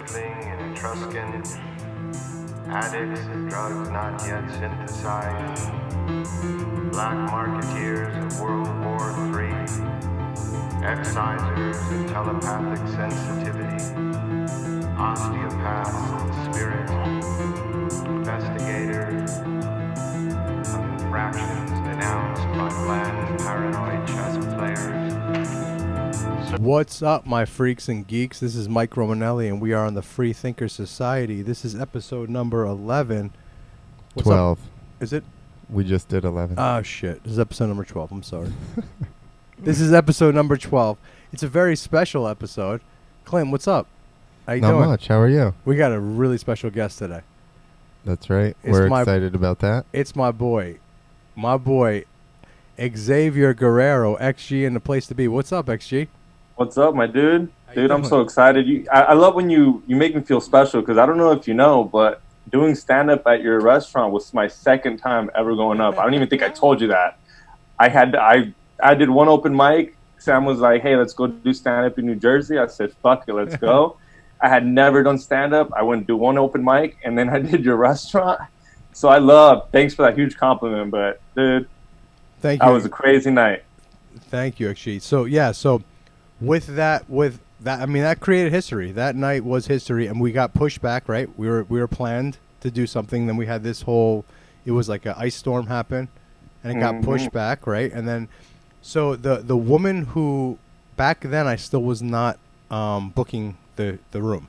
trifling and Etruscan, addicts of drugs not yet synthesized, black marketeers of World War III, excisers of telepathic sensitivity, osteopaths of spirit, investigators of infractions denounced by bland paranoid chess players. What's up, my freaks and geeks? This is Mike Romanelli, and we are on the Free Thinker Society. This is episode number 11. What's 12. Up? Is it? We just did 11. Oh, shit. This is episode number 12. I'm sorry. This is episode number 12. It's a very special episode. Clint, what's up? How you Not doing? much. How are you? We got a really special guest today. That's right. It's We're my- excited about that. It's my boy, Xavier Guerrero, XG, in the place to be. What's up, XG? What's up, my dude? How you Dude, I'm doing? so excited. I love when you make me feel special because I don't know if you know, but doing stand-up at your restaurant was my second time ever going up. I don't even think I told you that. I did one open mic. Sam was like, hey, let's go do stand-up in New Jersey. I said, fuck it, let's go. I had never done stand-up. I went to do one open mic, and then I did your restaurant. So thanks for that huge compliment, but dude, Thank you. that was a crazy night. Thank you, XG. So with that, I mean, that created history. That night was history, and we got pushed back. Right, we were planned to do something. Then we had this whole. It was like an ice storm happen, and it got pushed back. Right, and then so the woman who back then I still was not booking the room.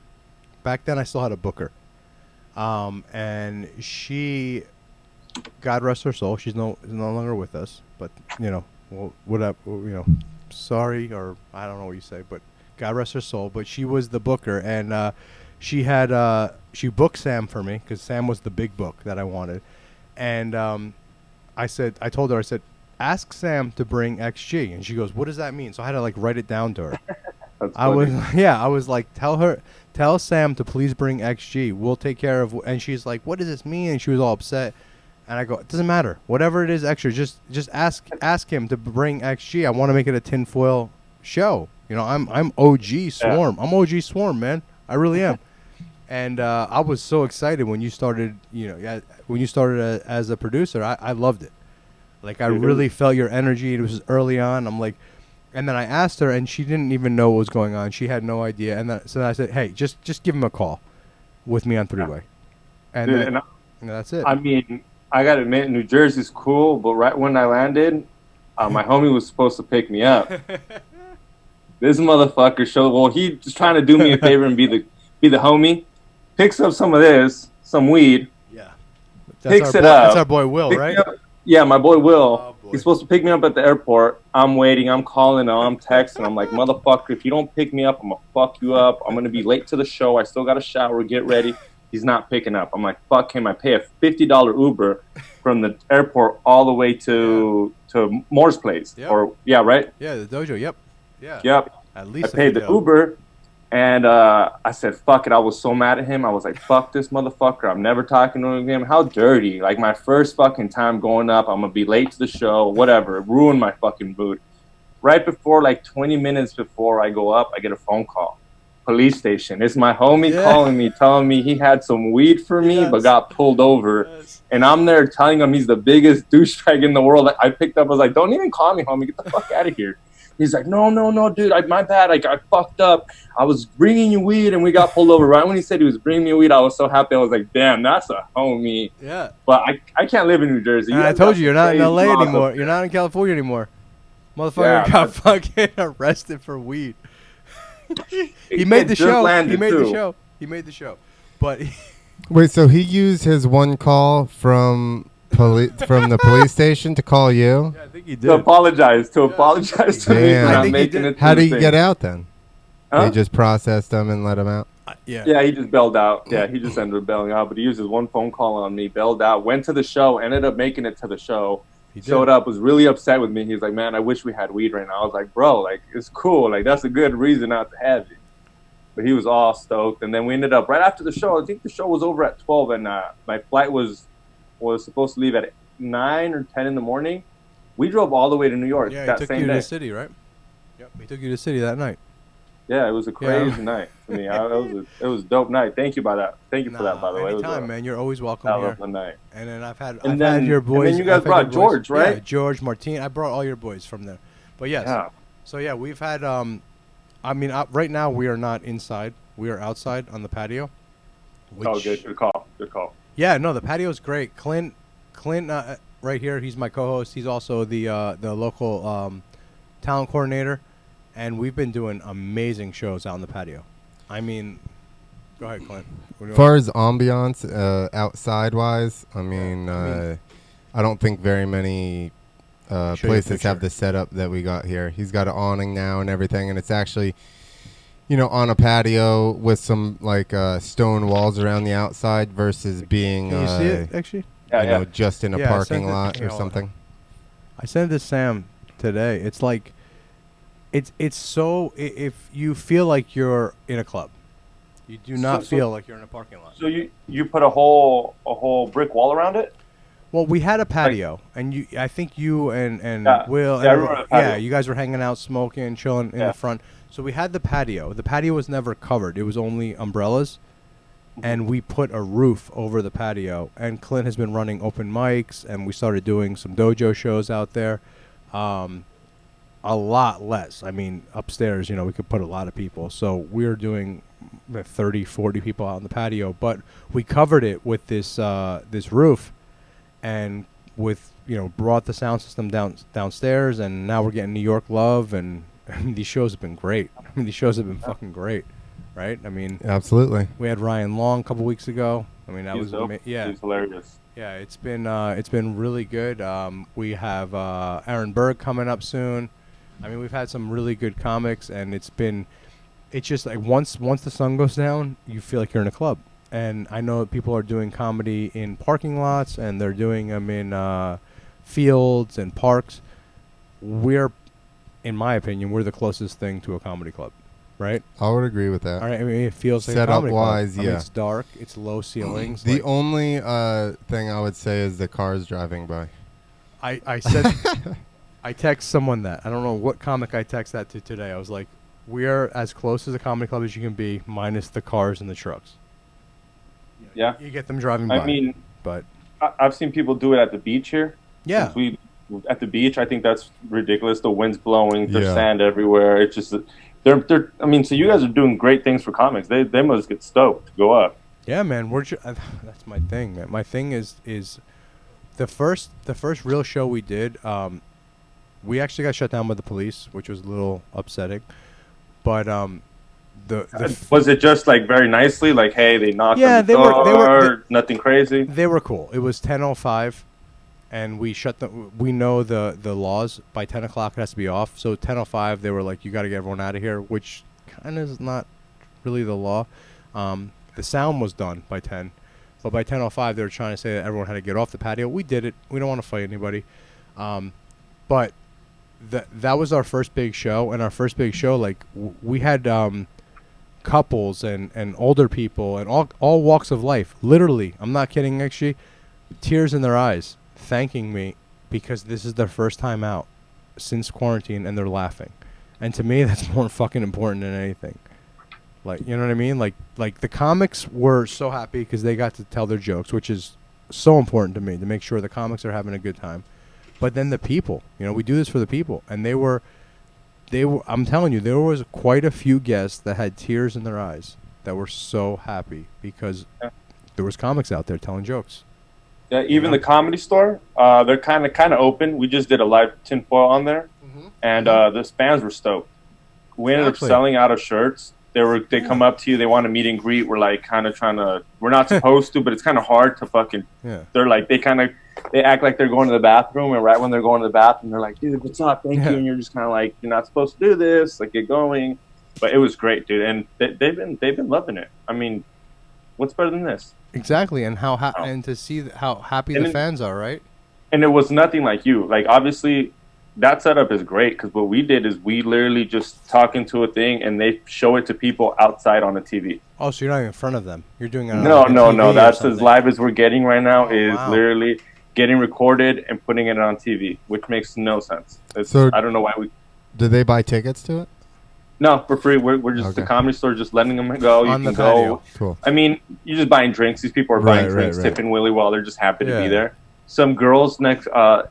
Back then I still had a booker, and she, God rest her soul, she's no longer with us. But sorry, or I don't know what you say, but God rest her soul. But she was the booker, and she booked Sam for me because Sam was the big book that I wanted. And I told her, I said, ask Sam to bring XG, and she goes, what does that mean? So I had to like write it down to her. That's I was like, tell Sam to please bring XG. We'll take care of. And she's like, what does this mean? And she was all upset. And I go, it doesn't matter. Whatever it is extra, just ask him to bring XG. I want to make it a tinfoil show. You know, I'm OG Swarm. Yeah. I'm OG Swarm, man. I really am. And I was so excited when you started. As a producer. I loved it. Like I really felt your energy. It was early on. I'm like, and then I asked her, and she didn't even know what was going on. She had no idea. And so I said, hey, just give him a call with me on three-way. And, Dude, and that's it. I mean, I gotta admit, New Jersey's cool, but right when I landed, my homie was supposed to pick me up. This motherfucker he's trying to do me a favor and be the homie. Picks up some weed. Yeah. Picks it That's up. our boy Will, right? Yeah, my boy Will. Oh, boy. He's supposed to pick me up at the airport. I'm waiting. I'm calling. I'm texting. I'm like, motherfucker, if you don't pick me up, I'm gonna fuck you up. I'm gonna be late to the show. I still gotta shower, get ready. He's not picking up. I'm like, fuck him. I pay a $50 Uber from the airport all the way to Moore's place. Yep. Right? Yeah, the dojo. Yep. Yeah. Yep. At least I paid the Uber, and I said, fuck it. I was so mad at him. I was like, fuck this motherfucker. I'm never talking to him again. How dirty. Like, my first fucking time going up, I'm going to be late to the show, whatever. It ruined my fucking mood. Right before, like 20 minutes before I go up, I get a phone call. Police station. It's my homie calling me, telling me he had some weed for me, but got pulled over. Yes. And I'm there telling him he's the biggest douchebag in the world. I picked up. I was like, don't even call me, homie. Get the fuck out of here. He's like, no, dude. My bad. I fucked up. I was bringing you weed, and we got pulled over. Right when he said he was bringing me weed, I was so happy. I was like, damn, that's a homie. Yeah. But I can't live in New Jersey. I told you, you're not in LA anymore. You're not in California anymore. Motherfucker got fucking arrested for weed. He made the show. He made the show. But Wait, so he used his one call from the police station to call you? Yeah, I think he did. To apologize to me for not making it. How did he get out then? Huh? They just processed him and let him out? Yeah, he just bailed out. Yeah, he just ended up bailing out. But he used his one phone call on me, bailed out, went to the show, ended up making it to the show. He showed up, was really upset with me. He was like, man, I wish we had weed right now. I was like, bro, like, it's cool. Like, that's a good reason not to have it. But he was all stoked. And then we ended up, right after the show, I think the show was over at 12, and my flight was supposed to leave at 9 or 10 in the morning. We drove all the way to New York that same day. Yeah, he took you to the city, right? Yep, he took you to the city that night. Yeah, it was a crazy night for me. It was a dope night. Thank you for that, by the way. It was Anytime, man. You're always welcome hell here. of a night. And then I've had your And then boys. you guys I've had your brought boys- George, right? Yeah, George, Martin. I brought all your boys from there. But yes. Yeah. So yeah, we've had. I mean, right now we are not inside. We are outside on the patio. Oh, good call. Good call. Yeah, no, the patio's great. Clint, right here. He's my co-host. He's also the local talent coordinator, and we've been doing amazing shows out on the patio. I mean, go ahead, Clint. As far as ambiance, outside wise, I mean, I don't think very many places have the setup that we got here. He's got an awning now and everything, and it's actually, on a patio with some like stone walls around the outside versus being, Can you see it actually? just in a parking lot or something. I sent it to Sam today. It's like, it's so if you feel like you're in a club, you do not feel like you're in a parking lot. So you put a whole brick wall around it? Well, we had a patio, and I think you and Will, you guys were hanging out, smoking, chilling in the front. So we had the patio. The patio was never covered; it was only umbrellas, and we put a roof over the patio. And Clint has been running open mics, and we started doing some dojo shows out there. A lot less. I mean, upstairs, we could put a lot of people. So we're doing 30, 40 people out on the patio, but we covered it with this roof. And with brought the sound system downstairs, and now we're getting New York love, and these shows have been great. I mean, these shows have been fucking great, right? I mean, absolutely. We had Ryan Long a couple weeks ago. I mean, that was yeah, he's hilarious. Yeah, it's been really good. We have Aaron Berg coming up soon. I mean, we've had some really good comics, and it's just like once the sun goes down, you feel like you're in a club. And I know that people are doing comedy in parking lots, and they're doing them in fields and parks. In my opinion, we're the closest thing to a comedy club, right? I would agree with that. All right, I mean, it feels like a comedy wise, club. I mean, it's dark, it's low ceilings. The only thing I would say is the cars driving by. I said, I text someone that. I don't know what comic I text that to today. I was like, we are as close as a comedy club as you can be, minus the cars and the trucks. Yeah. You get them driving by. I mean, but I've seen people do it at the beach here. Yeah. At the beach, I think that's ridiculous. The wind's blowing, there's sand everywhere. It's just they're I mean, so you guys are doing great things for comics. They must get stoked to go up. Yeah, man. That's my thing, man. My thing is the first real show we did, we actually got shut down by the police, which was a little upsetting. But was it just like very nicely, like, hey, they knocked on the door, they were nothing crazy? They were cool. It was 10:05, and we know the laws. By 10 o'clock it has to be off. So 10:05 they were like, you got to get everyone out of here, which kind of is not really the law. The sound was done by 10, but by 10:05 they were trying to say that everyone had to get off the patio. We did it. We don't want to fight anybody. But that was our first big show, and our first big show, like we had couples and older people and all walks of life. Literally, I'm not kidding, actually, tears in their eyes, thanking me because this is their first time out since quarantine, and they're laughing. And to me, that's more fucking important than anything. Like, you know what I mean? Like the comics were so happy because they got to tell their jokes, which is so important to me, to make sure the comics are having a good time. But then the people, we do this for the people, and they were. I'm telling you, there was quite a few guests that had tears in their eyes that were so happy because there was comics out there telling jokes. Yeah, even the Comedy Store, they're kind of open. We just did a live tinfoil on there, and the fans were stoked. We ended up selling out of shirts. They come up to you, they want to meet and greet. We're like kind of trying to. We're not supposed to, but it's kind of hard to fucking. Yeah. They're like they act like they're going to the bathroom, and right when they're going to the bathroom, they're like, dude, what's up? Thank you. And you're just kind of like, you're not supposed to do this. Like, get going. But it was great, dude. And they've been loving it. I mean, what's better than this? Exactly. And and to see how happy the fans are, right? And it was nothing like you. Like, obviously, that setup is great because what we did is we literally just talk into a thing and they show it to people outside on the TV. Oh, so you're not even in front of them. You're doing it on No. That's as live as we're getting right now literally getting recorded and putting it on TV, which makes no sense. I don't know why we... Did they buy tickets to it? No, for free. We're just the Okay. Comedy Store, just letting them go. You On the can go. patio. Cool. I mean, you're just buying drinks. These people are Right, buying drinks, right, right. tipping Willy while they're just happy to Yeah. be there. Some girls next. I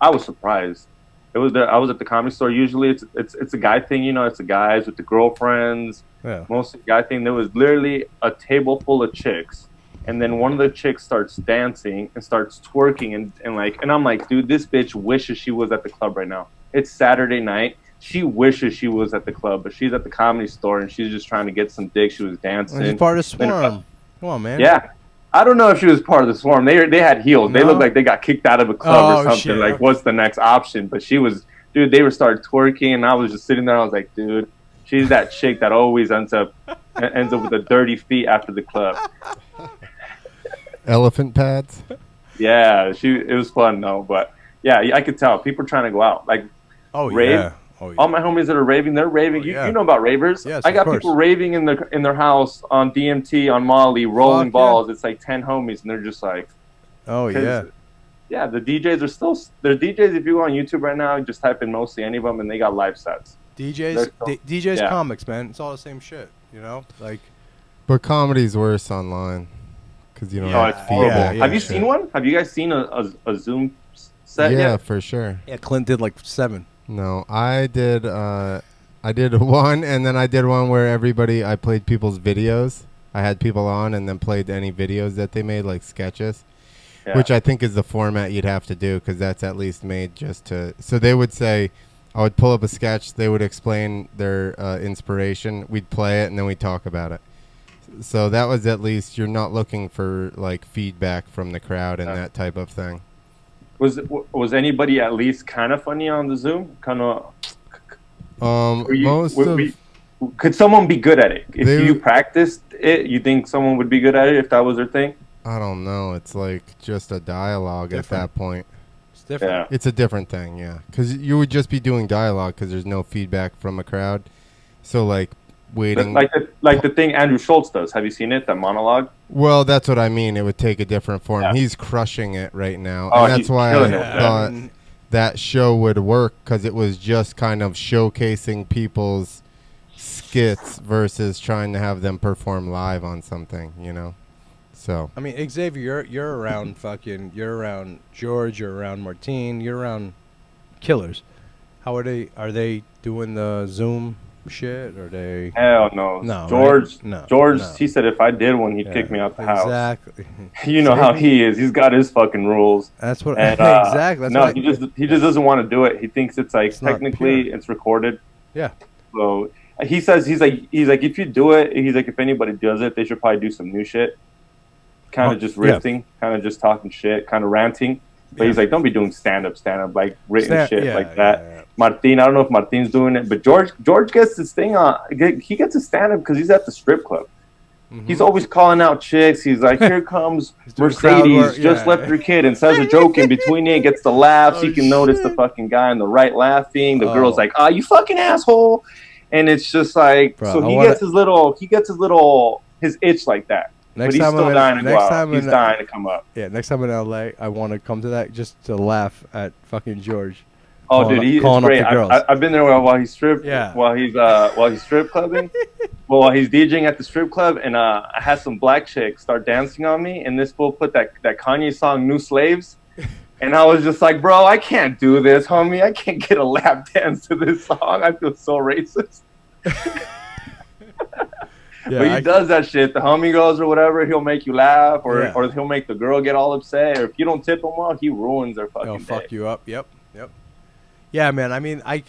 was surprised. It was I was at the Comedy Store. Usually, it's a guy thing. You know, it's the guys with the girlfriends. Yeah. Mostly guy thing. There was literally a table full of chicks, and then one of the chicks starts dancing and starts twerking and I'm like, dude, this bitch wishes she was at the club right now. It's Saturday night. She wishes she was at the club, but she's at the Comedy Store and she's just trying to get some dick. She was dancing. She's part of the swarm. Come on, man. Yeah. I don't know if she was part of the swarm. They had heels. They No? looked like they got kicked out of a club or something. Shit. Like, what's the next option? But she was, dude, they were started twerking, and I was just sitting there. I was like, dude, she's that chick that always ends up with the dirty feet after the club. Elephant pads. Yeah, it was fun though. But yeah, I could tell people are trying to go out. Like, Oh rave. yeah. Oh yeah. all my homies that are raving, they're raving. Oh, yeah. You know about ravers? Yes, I got of course. people raving in their house on DMT, on Molly, rolling Fuck, balls. It's like 10 homies, and they're just like, Oh 'cause, yeah. yeah. The DJs are still. They're DJs. If you go on YouTube right now, just type in mostly any of them, and they got live sets. DJs, They're DJs, yeah. comics, man. It's all the same shit. You know, like But comedy's worse online because you don't Oh, have it's horrible. yeah, Have you sure. seen one? Have you guys seen a Zoom set Yeah, yet? for sure. yeah, Clint did like 7. No, I did one, and then I did one where I played people's videos. I had people on and then played any videos that they made, like sketches, Yeah. which I think is the format you'd have to do because that's at least made just to. So they would say, I would pull up a sketch, they would explain their inspiration, we'd play it, and then we'd talk about it. So that was at least, you're not looking for like feedback from the crowd and that type of thing. Was anybody at least kind of funny on the Zoom? Kind of. Could someone be good at it? If They- you practiced it, you think someone would be good at it if that was their thing? I don't know. It's like just a dialogue Different. at that point. It's different. Yeah. It's a different thing, yeah. Because you would just be doing dialogue because there's no feedback from a crowd. So like waiting. Like the thing Andrew Schultz does. Have you seen it? That monologue. Well, that's what I mean. It would take a different form. Yeah. He's crushing it right now, Oh, and that's he's why I killing it. thought I mean, that show would work because it was just kind of showcasing people's skits versus trying to have them perform live on something, you know. So I mean, Xavier, you're around you're around George, you're around Martine, you're around killers. How are they? Are they doing the Zoom shit? Or are they? Hell no. No, George. right? No, George. no. He said if I did one, he'd Yeah, kick me out the house. Exactly. You know how he is. He's got his fucking rules. That's what. And, exactly. That's no, what he just doesn't want to do it. He thinks it's like It's not technically pure. it's recorded. Yeah. So he says he's like if you do it, he's like if anybody does it, they should probably do some new shit. Kind of just yeah. riffing, kind of just talking shit, kind of ranting. But he's like, don't be doing stand up like written shit yeah, like that. yeah. Martin, I don't know if Martin's doing it, but George gets his thing on. He gets his stand up because he's at the strip club. Mhm. He's always calling out chicks. He's like, here comes doing crowd Mercedes, work, just yeah. left her kid, and says a joke in between it, gets the laughs. Oh, You can notice the shit. fucking guy on the right laughing. The girl's Oh. like, ah, you fucking asshole. And it's just like, Bro, so I he wanna- gets his itch like that. Next But he's time still I'm dying to in, go next out. time He's in, dying to come up. yeah, next time in LA, I want to come to that just to laugh at fucking George. Oh, Calling dude, up- it's calling up great. the girls. I've been there while he's strip Yeah. while he's strip clubbing. Well, while he's DJing at the strip club, and I had some black chicks start dancing on me, and this fool put that Kanye song "New Slaves," and I was just like, bro, I can't do this, homie. I can't get a lap dance to this song. I feel so racist. But he does that shit. The homie goes or whatever, he'll make you laugh, or Yeah. or he'll make the girl get all upset. Or if you don't tip him well, he ruins their fucking They'll day. fuck you up. Yep. Yeah, man. I mean, I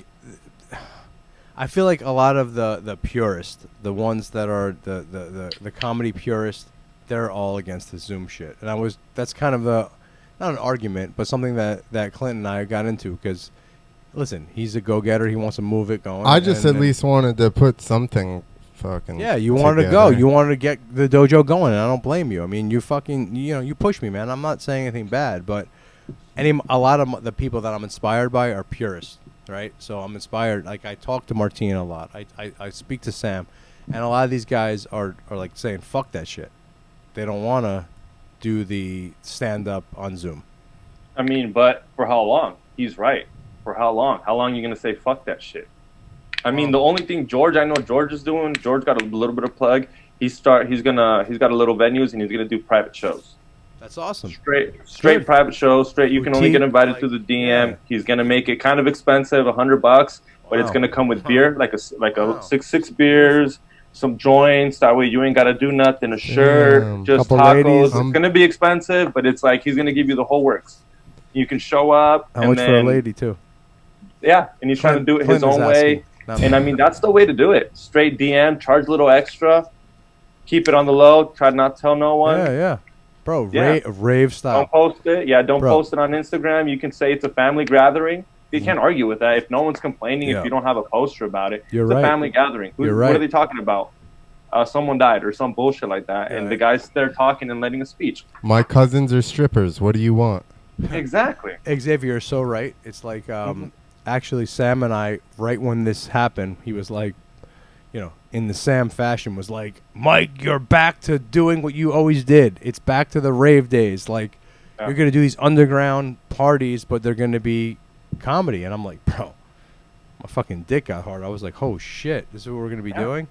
feel like a lot of the purists, the ones that are the comedy purists, they're all against the Zoom shit. And that's kind of not an argument, but something that Clint and I got into because, listen, he's a go-getter. He wants to move it going. I just and at least wanted to put something fucking. yeah, you wanted to go. together. You wanted to get the dojo going, and I don't blame you. I mean, you push me, man. I'm not saying anything bad, but a lot of the people that I'm inspired by are purists, right? So I'm inspired. Like I talk to Martine a lot. I speak to Sam, and a lot of these guys are like saying, "Fuck that shit." They don't want to do the stand up on Zoom. I mean, but for how long? He's right. For how long? How long are you gonna say fuck that shit? I mean, the only thing I know George is doing. George got a little bit of plug. He's got a little venues and he's gonna do private shows. That's awesome. Straight private shows. Straight. You can only get invited through the DM. Yeah. He's gonna make it kind of expensive, $100, but it's gonna come with beer, like a six beers, some joints. That way you ain't gotta do nothing. A shirt, just tacos. Ladies. It's gonna be expensive, but it's like he's gonna give you the whole works. You can show up. How much for a lady too? Yeah, and he's trying to do it his own way. And I mean, that's the way to do it. Straight DM, charge a little extra, keep it on the low, try not to tell no one. Yeah. Bro, rave style. Don't post it. Yeah, don't post it on Instagram. You can say it's a family gathering. You can't argue with that. If no one's complaining, if you don't have a poster about it, it's a family gathering. What are they talking about? Someone died or some bullshit like that. And the guy's there talking and letting a speech. My cousins are strippers. What do you want? Exactly. Xavier is so right. It's like... Actually, Sam and I, right when this happened, he was like, in the Sam fashion, was like, Mike, you're back to doing what you always did. It's back to the rave days. Like, you're going to do these underground parties, but they're going to be comedy. And I'm like, bro, my fucking dick got hard. I was like, oh, shit, this is what we're going to be doing?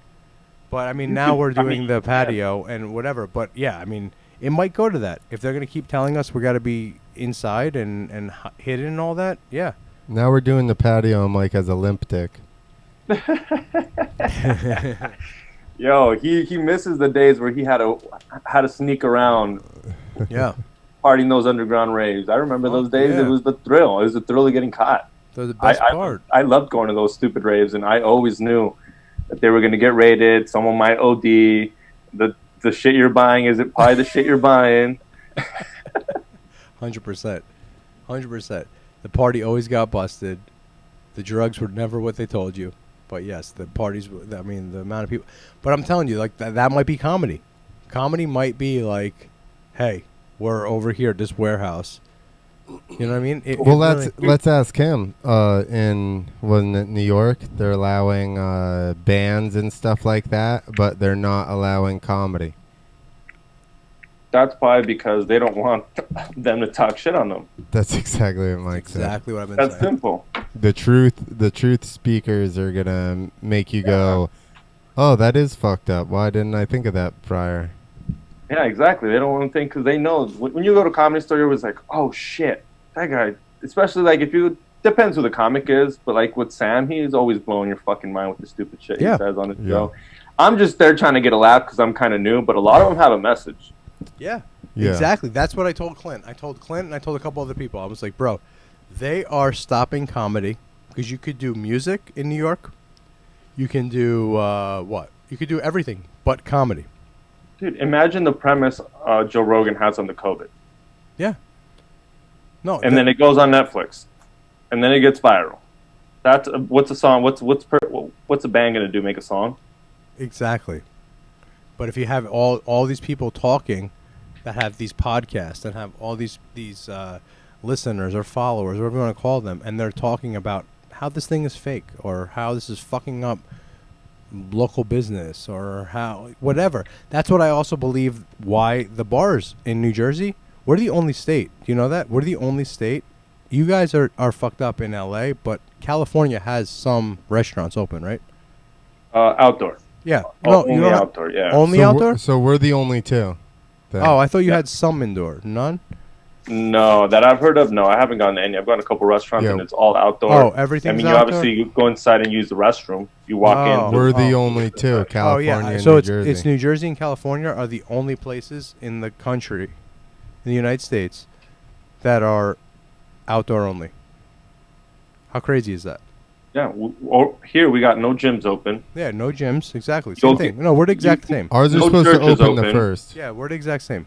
But, I mean, now we're doing the patio and whatever. But, yeah, I mean, it might go to that. If they're going to keep telling us we got to be inside and hidden and all that, yeah. Now we're doing the patio, Mike, as a limp dick. Yo, he misses the days where he had to sneak around. Yeah. Partying those underground raves. I remember those days. Yeah. It was the thrill. It was the thrill of getting caught. They're the best part. I loved going to those stupid raves, and I always knew that they were going to get raided. Someone might OD. The shit you're buying isn't probably the shit you're buying. 100%. 100%. The party always got busted. The drugs were never what they told you. But yes, the parties, I mean, the amount of people. But I'm telling you, like, that might be comedy. Comedy might be like, hey, we're over here at this warehouse. You know what I mean? Let's ask him. In New York, they're allowing bands and stuff like that, but they're not allowing comedy. That's probably because they don't want them to talk shit on them. That's exactly what Mike said. Exactly what I've been saying. That's simple. The truth speakers are gonna make you go, oh, that is fucked up. Why didn't I think of that prior? Yeah, exactly. They don't want to think because they know when you go to a comedy store, you're always like, oh shit, that guy. Especially like depends who the comic is, but like with Sam, he's always blowing your fucking mind with the stupid shit he says on his show. I'm just there trying to get a laugh because I'm kind of new, but a lot of them have a message. Yeah, exactly. That's what I told Clint. I told Clint and I told a couple other people. I was like, bro, they are stopping comedy because you could do music in New York. You can do what? You could do everything but comedy. Dude, imagine the premise Joe Rogan has on the COVID. Yeah. No. And then it goes on Netflix, and then it gets viral. That's what's a song? What's a band gonna do? Make a song? Exactly. But if you have all these people talking that have these podcasts and have all these listeners or followers, whatever you want to call them, and they're talking about how this thing is fake or how this is fucking up local business or how whatever. That's what I also believe why the bars in New Jersey, we're the only state. Do you know that? We're the only state. You guys are fucked up in LA, but California has some restaurants open, right? Outdoor. Yeah. Only outdoor, yeah. Only outdoor? So we're the only two. Oh, I thought you had some indoor. None? No, that I've heard of. No, I haven't gone to any. I've gone to a couple restaurants and it's all outdoor. Oh, everything's outdoor? I mean, obviously you go inside and use the restroom. You walk in. We're the only two, California and so New Jersey. It's New Jersey and California are the only places in the country, in the United States, that are outdoor only. How crazy is that? Yeah, here we got no gyms open. Yeah, no gyms. Exactly. Same thing. No, we're the exact same. Ours are supposed to open the first. Yeah, we're the exact same.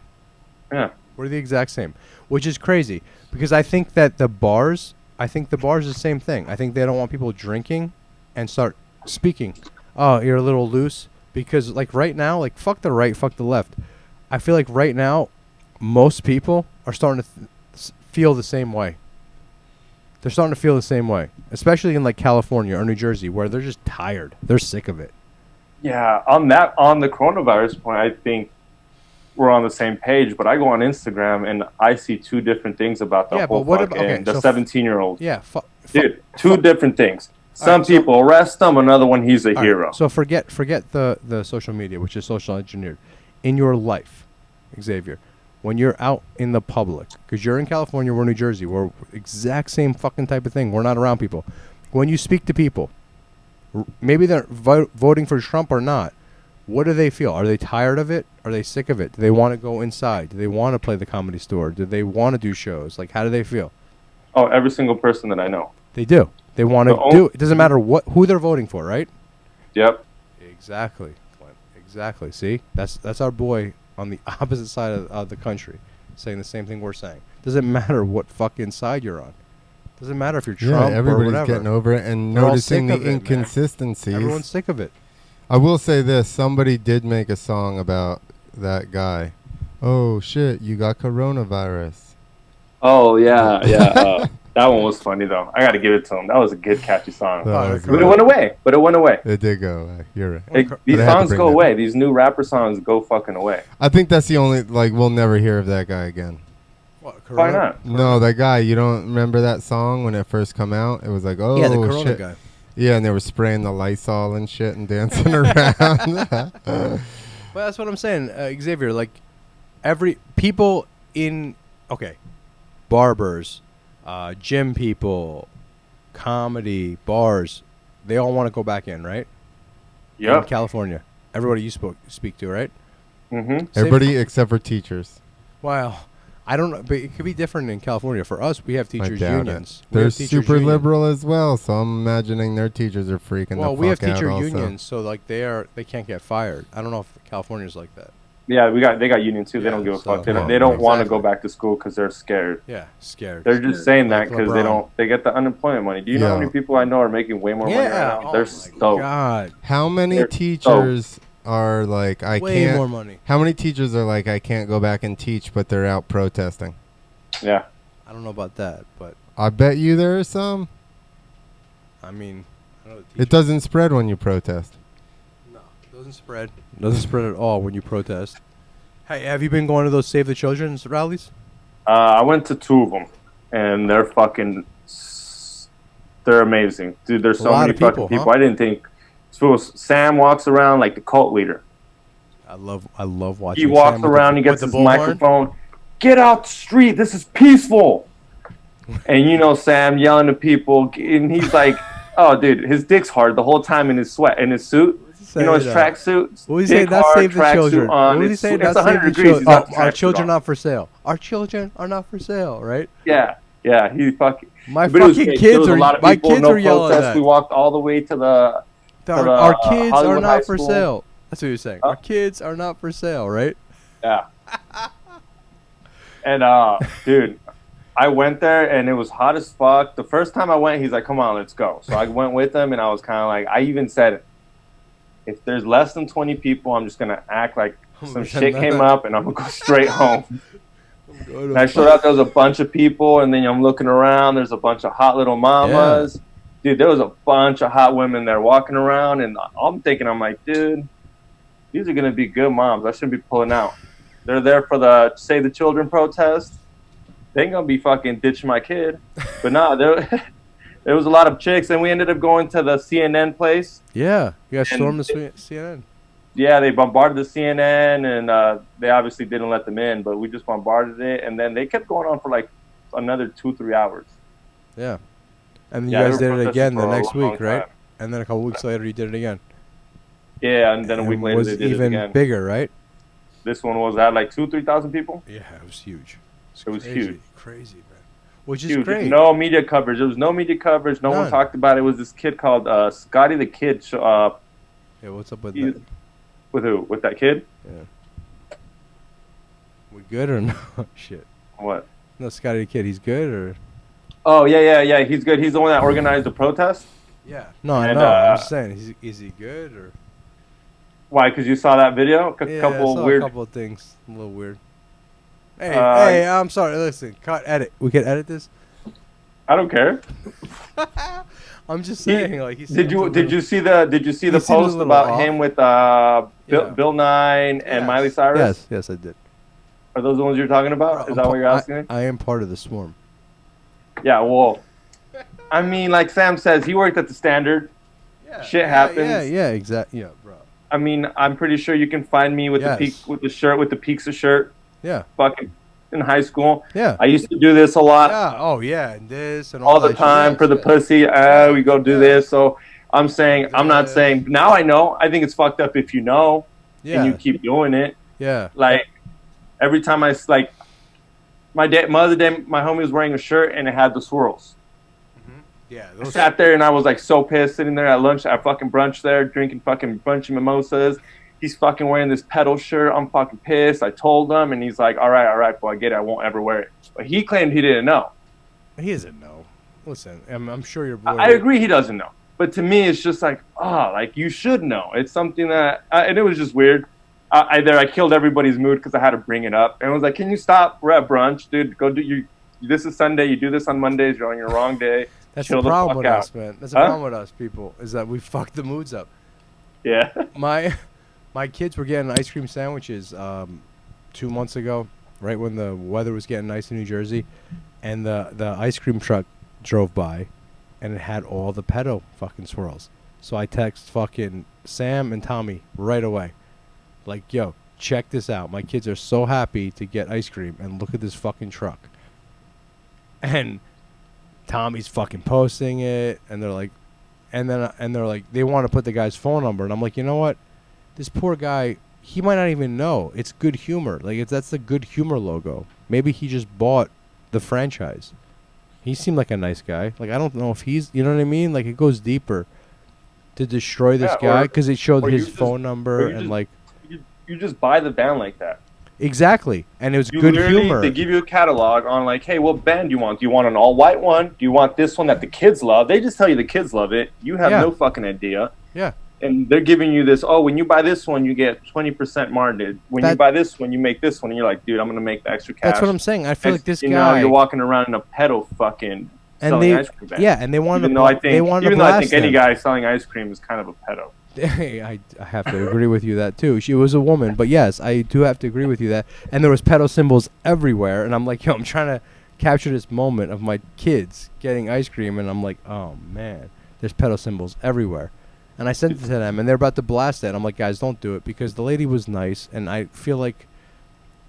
Yeah. We're the exact same, which is crazy because I think that the bars are the same thing. I think they don't want people drinking and start speaking. Oh, you're a little loose because like right now, like fuck the right, fuck the left. I feel like right now, most people are starting to feel the same way. They're starting to feel the same way, especially in like California or New Jersey, where they're just tired. They're sick of it. Yeah, on the coronavirus point, I think we're on the same page. But I go on Instagram and I see two different things about the whole fucking the 17-year-old. Yeah, dude, two different things. Some people arrest him. Another one, he's a hero. So forget the social media, which is social engineered. In your life, Xavier, when you're out in the public, because you're in California, we're in New Jersey, we're exact same fucking type of thing. We're not around people. When you speak to people, maybe they're voting for Trump or not, what do they feel? Are they tired of it? Are they sick of it? Do they want to go inside? Do they want to play the Comedy Store? Do they want to do shows? Like, how do they feel? Oh, every single person that I know. They do. They want to do it. It doesn't matter who they're voting for, right? Yep. Exactly, Clint. Exactly. See, that's our boy on the opposite side of the country, saying the same thing we're saying. Doesn't matter what fucking side you're on. Doesn't matter if you're Trump or everybody's whatever. getting over it and They're all noticing sick the of it, inconsistencies. man. Everyone's sick of it. I will say this: somebody did make a song about that guy. Oh shit, you got coronavirus. Oh yeah. That one was funny though. I got to give it to him. That was a good, catchy song. But it went away. It did go away. You're right. These songs go away. These new rapper songs go fucking away. I think that's the only, like, we'll never hear of that guy again. What, Why not? No, that guy, you don't remember that song when it first come out? It was like, oh, Yeah, the Corona shit. guy. Yeah, and they were spraying the Lysol and shit and dancing around. Well, that's what I'm saying, Xavier. Like, people in, barbers, gym people, comedy, bars, they all want to go back in, right? Yep. In California. Everybody you speak to, right? Mm-hmm. Everybody except for teachers. Well, I don't know, but it could be different in California. For us, we have teachers unions. They're super liberal as well, so I'm imagining their teachers are freaking the fuck out. Well, we have teacher also. unions, so like they can't get fired. I don't know if California's like that. Yeah, they got unions too. They don't give a fuck. They don't want to go back to school because they're scared. Yeah, scared. They're just saying that because LeBron. they get the unemployment money. Do you know how many people I know are making way more money right now? They're stoked. God. How many teachers are like, I Way can't? more money. How many teachers are like, I can't go back and teach, but they're out protesting? Yeah. I don't know about that, but I bet you there are some. I mean, I know It doesn't spread when you protest. No, it doesn't spread. It doesn't spread at all when you protest. Hey, have you been going to those Save the Children's rallies? I went to 2 of them, and they're amazing, dude. There's so many fucking people. I didn't think. So Sam walks around like the cult leader. I love watching. He walks around. He gets his microphone. Get out the street. This is peaceful. And you know Sam yelling to people, and he's like, "Oh, dude, his dick's hard the whole time in his suit. You know his tracksuit. What was he saying? Not save the children. What was he saying? Not save the children. Our children not for sale. Our children are not for sale, right? Yeah. He fucking. My fucking kids are. My kids are yelling that. We walked all the way to the. Our kids are not for sale. That's what you're saying. Our kids are not for sale, right? Yeah. And dude, I went there and it was hot as fuck. The first time I went, he's like, "Come on, let's go." So I went with him, and I was kind of like, I even said, if there's less than 20 people, I'm just gonna act like some shit came up, and I'm gonna go straight home. And I showed up. There was a bunch of people, and then I'm looking around. There's a bunch of hot little mamas. Yeah. Dude, there was a bunch of hot women there walking around, and I'm thinking, I'm like, dude, these are gonna be good moms. I shouldn't be pulling out. They're there for the Save the Children protest. They ain't gonna be fucking ditching my kid. But no, there was a lot of chicks, and we ended up going to the CNN place. Yeah, you guys stormed the CNN. Yeah, they bombarded the CNN, and they obviously didn't let them in, but we just bombarded it, and then they kept going on for like another 2-3 hours. Yeah. And you guys did it again the next week, right? And then a couple weeks later, you did it again. Yeah, and then a week later, they did it again. Even bigger, right? This one had like 2,000-3,000 people. Yeah, it was huge. It was huge. Crazy, man. Which is huge. great. No media coverage. There was no media coverage. No one talked about it. It was this kid called Scotty the Kid. Yeah, what's up with that? With who? With that kid? Yeah. We good or no? Shit. What? No, Scotty the Kid. He's good or? Oh, yeah. He's good. He's the one that organized the protest? Yeah. No, I know. I'm just saying. Is he good or? Why? Because you saw that video? I saw a couple of things. A little weird. Hey, I'm sorry. Listen, edit. We can edit this. I don't care. I'm just saying. Did you see the post about him with Bill Nye and Miley Cyrus? Yes, I did. Are those the ones you're talking about? Is that what you're asking? I am part of the swarm. Yeah. Well, I mean, like Sam says, he worked at the Standard. Yeah, Shit happens. yeah, exactly. Yeah, bro. I mean, I'm pretty sure you can find me with Yes. with the shirt, with the pizza shirt, Yeah, fucking in high school. yeah, I used to do this a lot, yeah. Oh, yeah, and this and all all the that shit. time for Yes, the yes. pussy. Yeah, We go do yeah. this. So I'm not This. saying now. I know. I think it's fucked up if you know and you Yeah, keep doing it. yeah. Like every time like my other day, my homie was wearing a shirt and it had the swirls. Yeah, I sat there and I was like so pissed sitting there at lunch at fucking brunch there drinking fucking brunch and mimosas. He's fucking wearing this pedal shirt. I'm fucking pissed. I told him and he's like, all right, boy, I get it. I won't ever wear it. But he claimed he didn't know. He doesn't know. Listen, I'm sure your boy. I agree he doesn't know. But to me, it's just like, like you should know. It's something that, and it was just weird. I killed everybody's mood because I had to bring it up. And I was like, can you stop? We're at brunch, dude. Go do you. This is Sunday. You do this on Mondays. You're on your wrong day. That's Chill the problem fuck with out. us, man. That's the problem with us people is that we fuck the moods up. Yeah. My kids were getting ice cream sandwiches 2 months ago, right when the weather was getting nice in New Jersey, and the ice cream truck drove by, and it had all the pedo fucking swirls. So I text fucking Sam and Tommy right away, like, yo, check this out. My kids are so happy to get ice cream, and look at this fucking truck. And Tommy's fucking posting it, and they're like, they want to put the guy's phone number, and I'm like, you know what, this poor guy, he might not even know it's Good Humor. Like, that's the Good Humor logo. Maybe he just bought the franchise. He seemed like a nice guy. Like, I don't know if he's, you know what I mean? Like, it goes deeper to destroy this guy because it showed his phone number and like. You just buy the band like that. Exactly, and it was You Good literally- Humor. They give you a catalog on like, hey, what band do you want? Do you want an all-white one? Do you want this one that the kids love? They just tell you the kids love it. You have Yeah. no fucking idea. Yeah. And they're giving you this, when you buy this one, you get 20% margin. When you buy this one, you make this one. And you're like, dude, I'm going to make the extra cash. That's what I'm saying. I feel like this you guy. know, you're walking around in a pedo fucking selling ice cream band. Yeah, and they wanted even to. though I think, they wanted even to though I blast think any him. guy selling ice cream is kind of a pedo. I have to agree with you that too. She was a woman, but yes, I do have to agree with you that. And there was pedo symbols everywhere, and I'm like, yo, I'm trying to capture this moment of my kids getting ice cream, and I'm like, oh man, there's pedo symbols everywhere. And I sent it to them, and they're about to blast it. And I'm like, guys, don't do it, because the lady was nice, and I feel like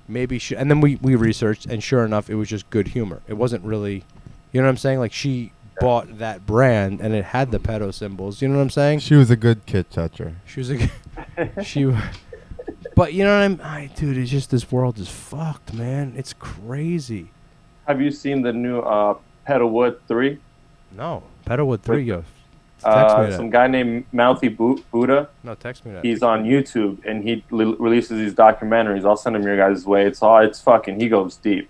maybe she. And then we researched, and sure enough, it was just Good Humor. It wasn't really, you know what I'm saying? Like, she bought that brand, and it had the pedo symbols. You know what I'm saying? She was a good kid toucher. She was a but you know what dude, it's just, this world is fucked, man. It's crazy. Have you seen the new Pedalwood 3? No, Pedalwood 3, yo. Text me that. Some guy named Mouthy Buddha. No, text me that. He's on YouTube and he releases these documentaries. I'll send them your guys' way. It's fucking, he goes deep.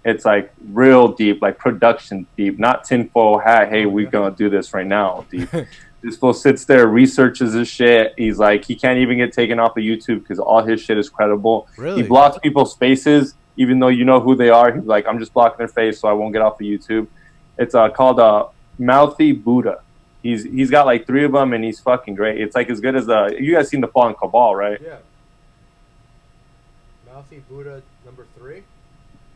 It's like real deep, like production deep, not tinfoil hat. Hey, we're gonna do this right now. Deep. This fool sits there, researches his shit. He's like, he can't even get taken off of YouTube because all his shit is credible. Really? He blocks people's faces, even though you know who they are. He's like, I'm just blocking their face so I won't get off of YouTube. It's called Mouthy Buddha. He's got like 3 of them and he's fucking great. It's like as good as you guys seen the Fallen Cabal, right? Yeah. Mouthy Buddha number 3.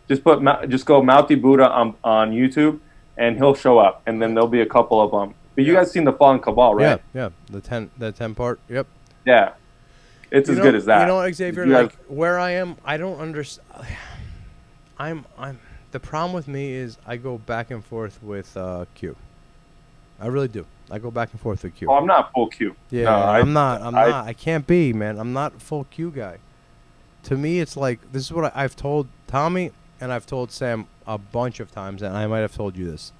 Just go Mouthy Buddha on YouTube, and he'll show up, and then there'll be a couple of them. But you guys seen the Fallen Cabal, right? Yeah. The 10 part. Yep. Yeah, it's as good as that. You know what, Xavier? Like, where I am, I don't understand. I'm. The problem with me is I go back and forth with Q. I really do. I go back and forth with Q. Oh, I'm not full Q. Yeah, no, I'm not. I can't be, man. I'm not a full Q guy. To me, it's like, this is what I've told Tommy. And I've told Sam a bunch of times, and I might have told you this.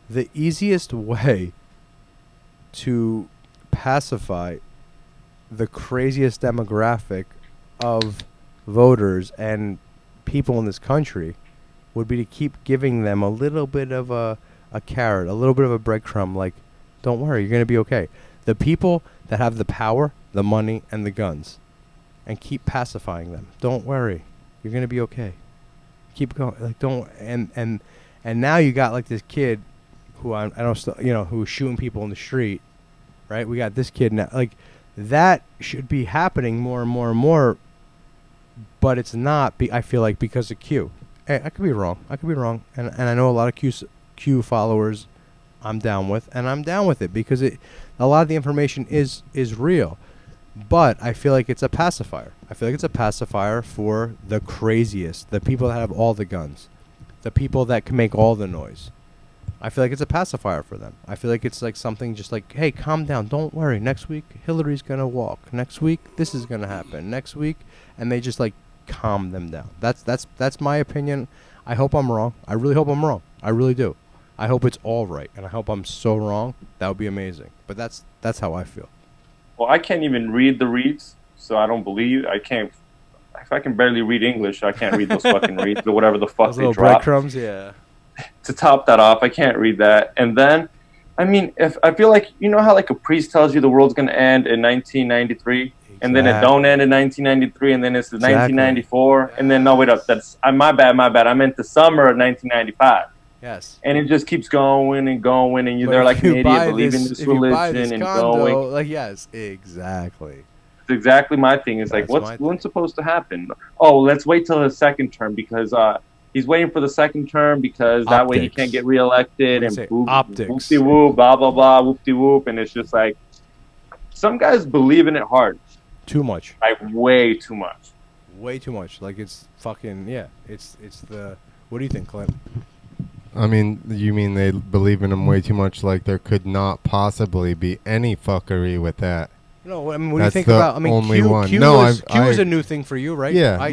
The easiest way to pacify the craziest demographic of voters and people in this country would be to keep giving them a little bit of a carrot, a little bit of a breadcrumb, like, don't worry, you're going to be okay. The people that have the power, the money, and the guns, and keep pacifying them. Don't worry, you're going to be okay. Keep going, like, don't, and now you got like this kid who I don't, who's shooting people in the street, right? We got this kid now, like, that should be happening more and more and more, but it's not. I feel like because of Q. Hey, I could be wrong, and I know a lot of Q followers I'm down with, and I'm down with it because a lot of the information is real. But I feel like it's a pacifier. I feel like it's a pacifier for the craziest, the people that have all the guns, the people that can make all the noise. I feel like it's a pacifier for them. I feel like it's like something just like, hey, calm down. Don't worry. Next week, Hillary's going to walk. Next week, this is going to happen. Next week, and they just like calm them down. That's my opinion. I hope I'm wrong. I really hope I'm wrong. I really do. I hope it's all right, and I hope I'm so wrong. That would be amazing. But that's how I feel. Well, I can't even read the reads, so I don't believe. I can't. If I can barely read English, I can't read those fucking reads or whatever the fuck Those they little drop. breadcrumbs, yeah. To top that off, I can't read that. And then, I mean, if I feel like, you know how like a priest tells you the world's gonna end in 1993, and then it don't end in 1993, and then it's 1994, and then no, wait up, that's my bad. I meant the summer of 1995. Yes. And it just keeps going and going, and they're like an idiot believing this religion and going. Like, yes, exactly. It's exactly my thing. It's like, what's supposed to happen? Oh, let's wait till the second term because he's waiting for the second term because that way he can't get reelected and whoopty whoop, blah blah blah, whoopty whoop, and it's just like some guys believe in it hard. Too much. Like way too much. Way too much. Like it's fucking It's the. What do you think, Clint? I mean, you mean they believe in him way too much? Like there could not possibly be any fuckery with that. No, I mean, when you think about, I mean, only Q, one. Q, No, was, Q was a new thing for you, right? Yeah,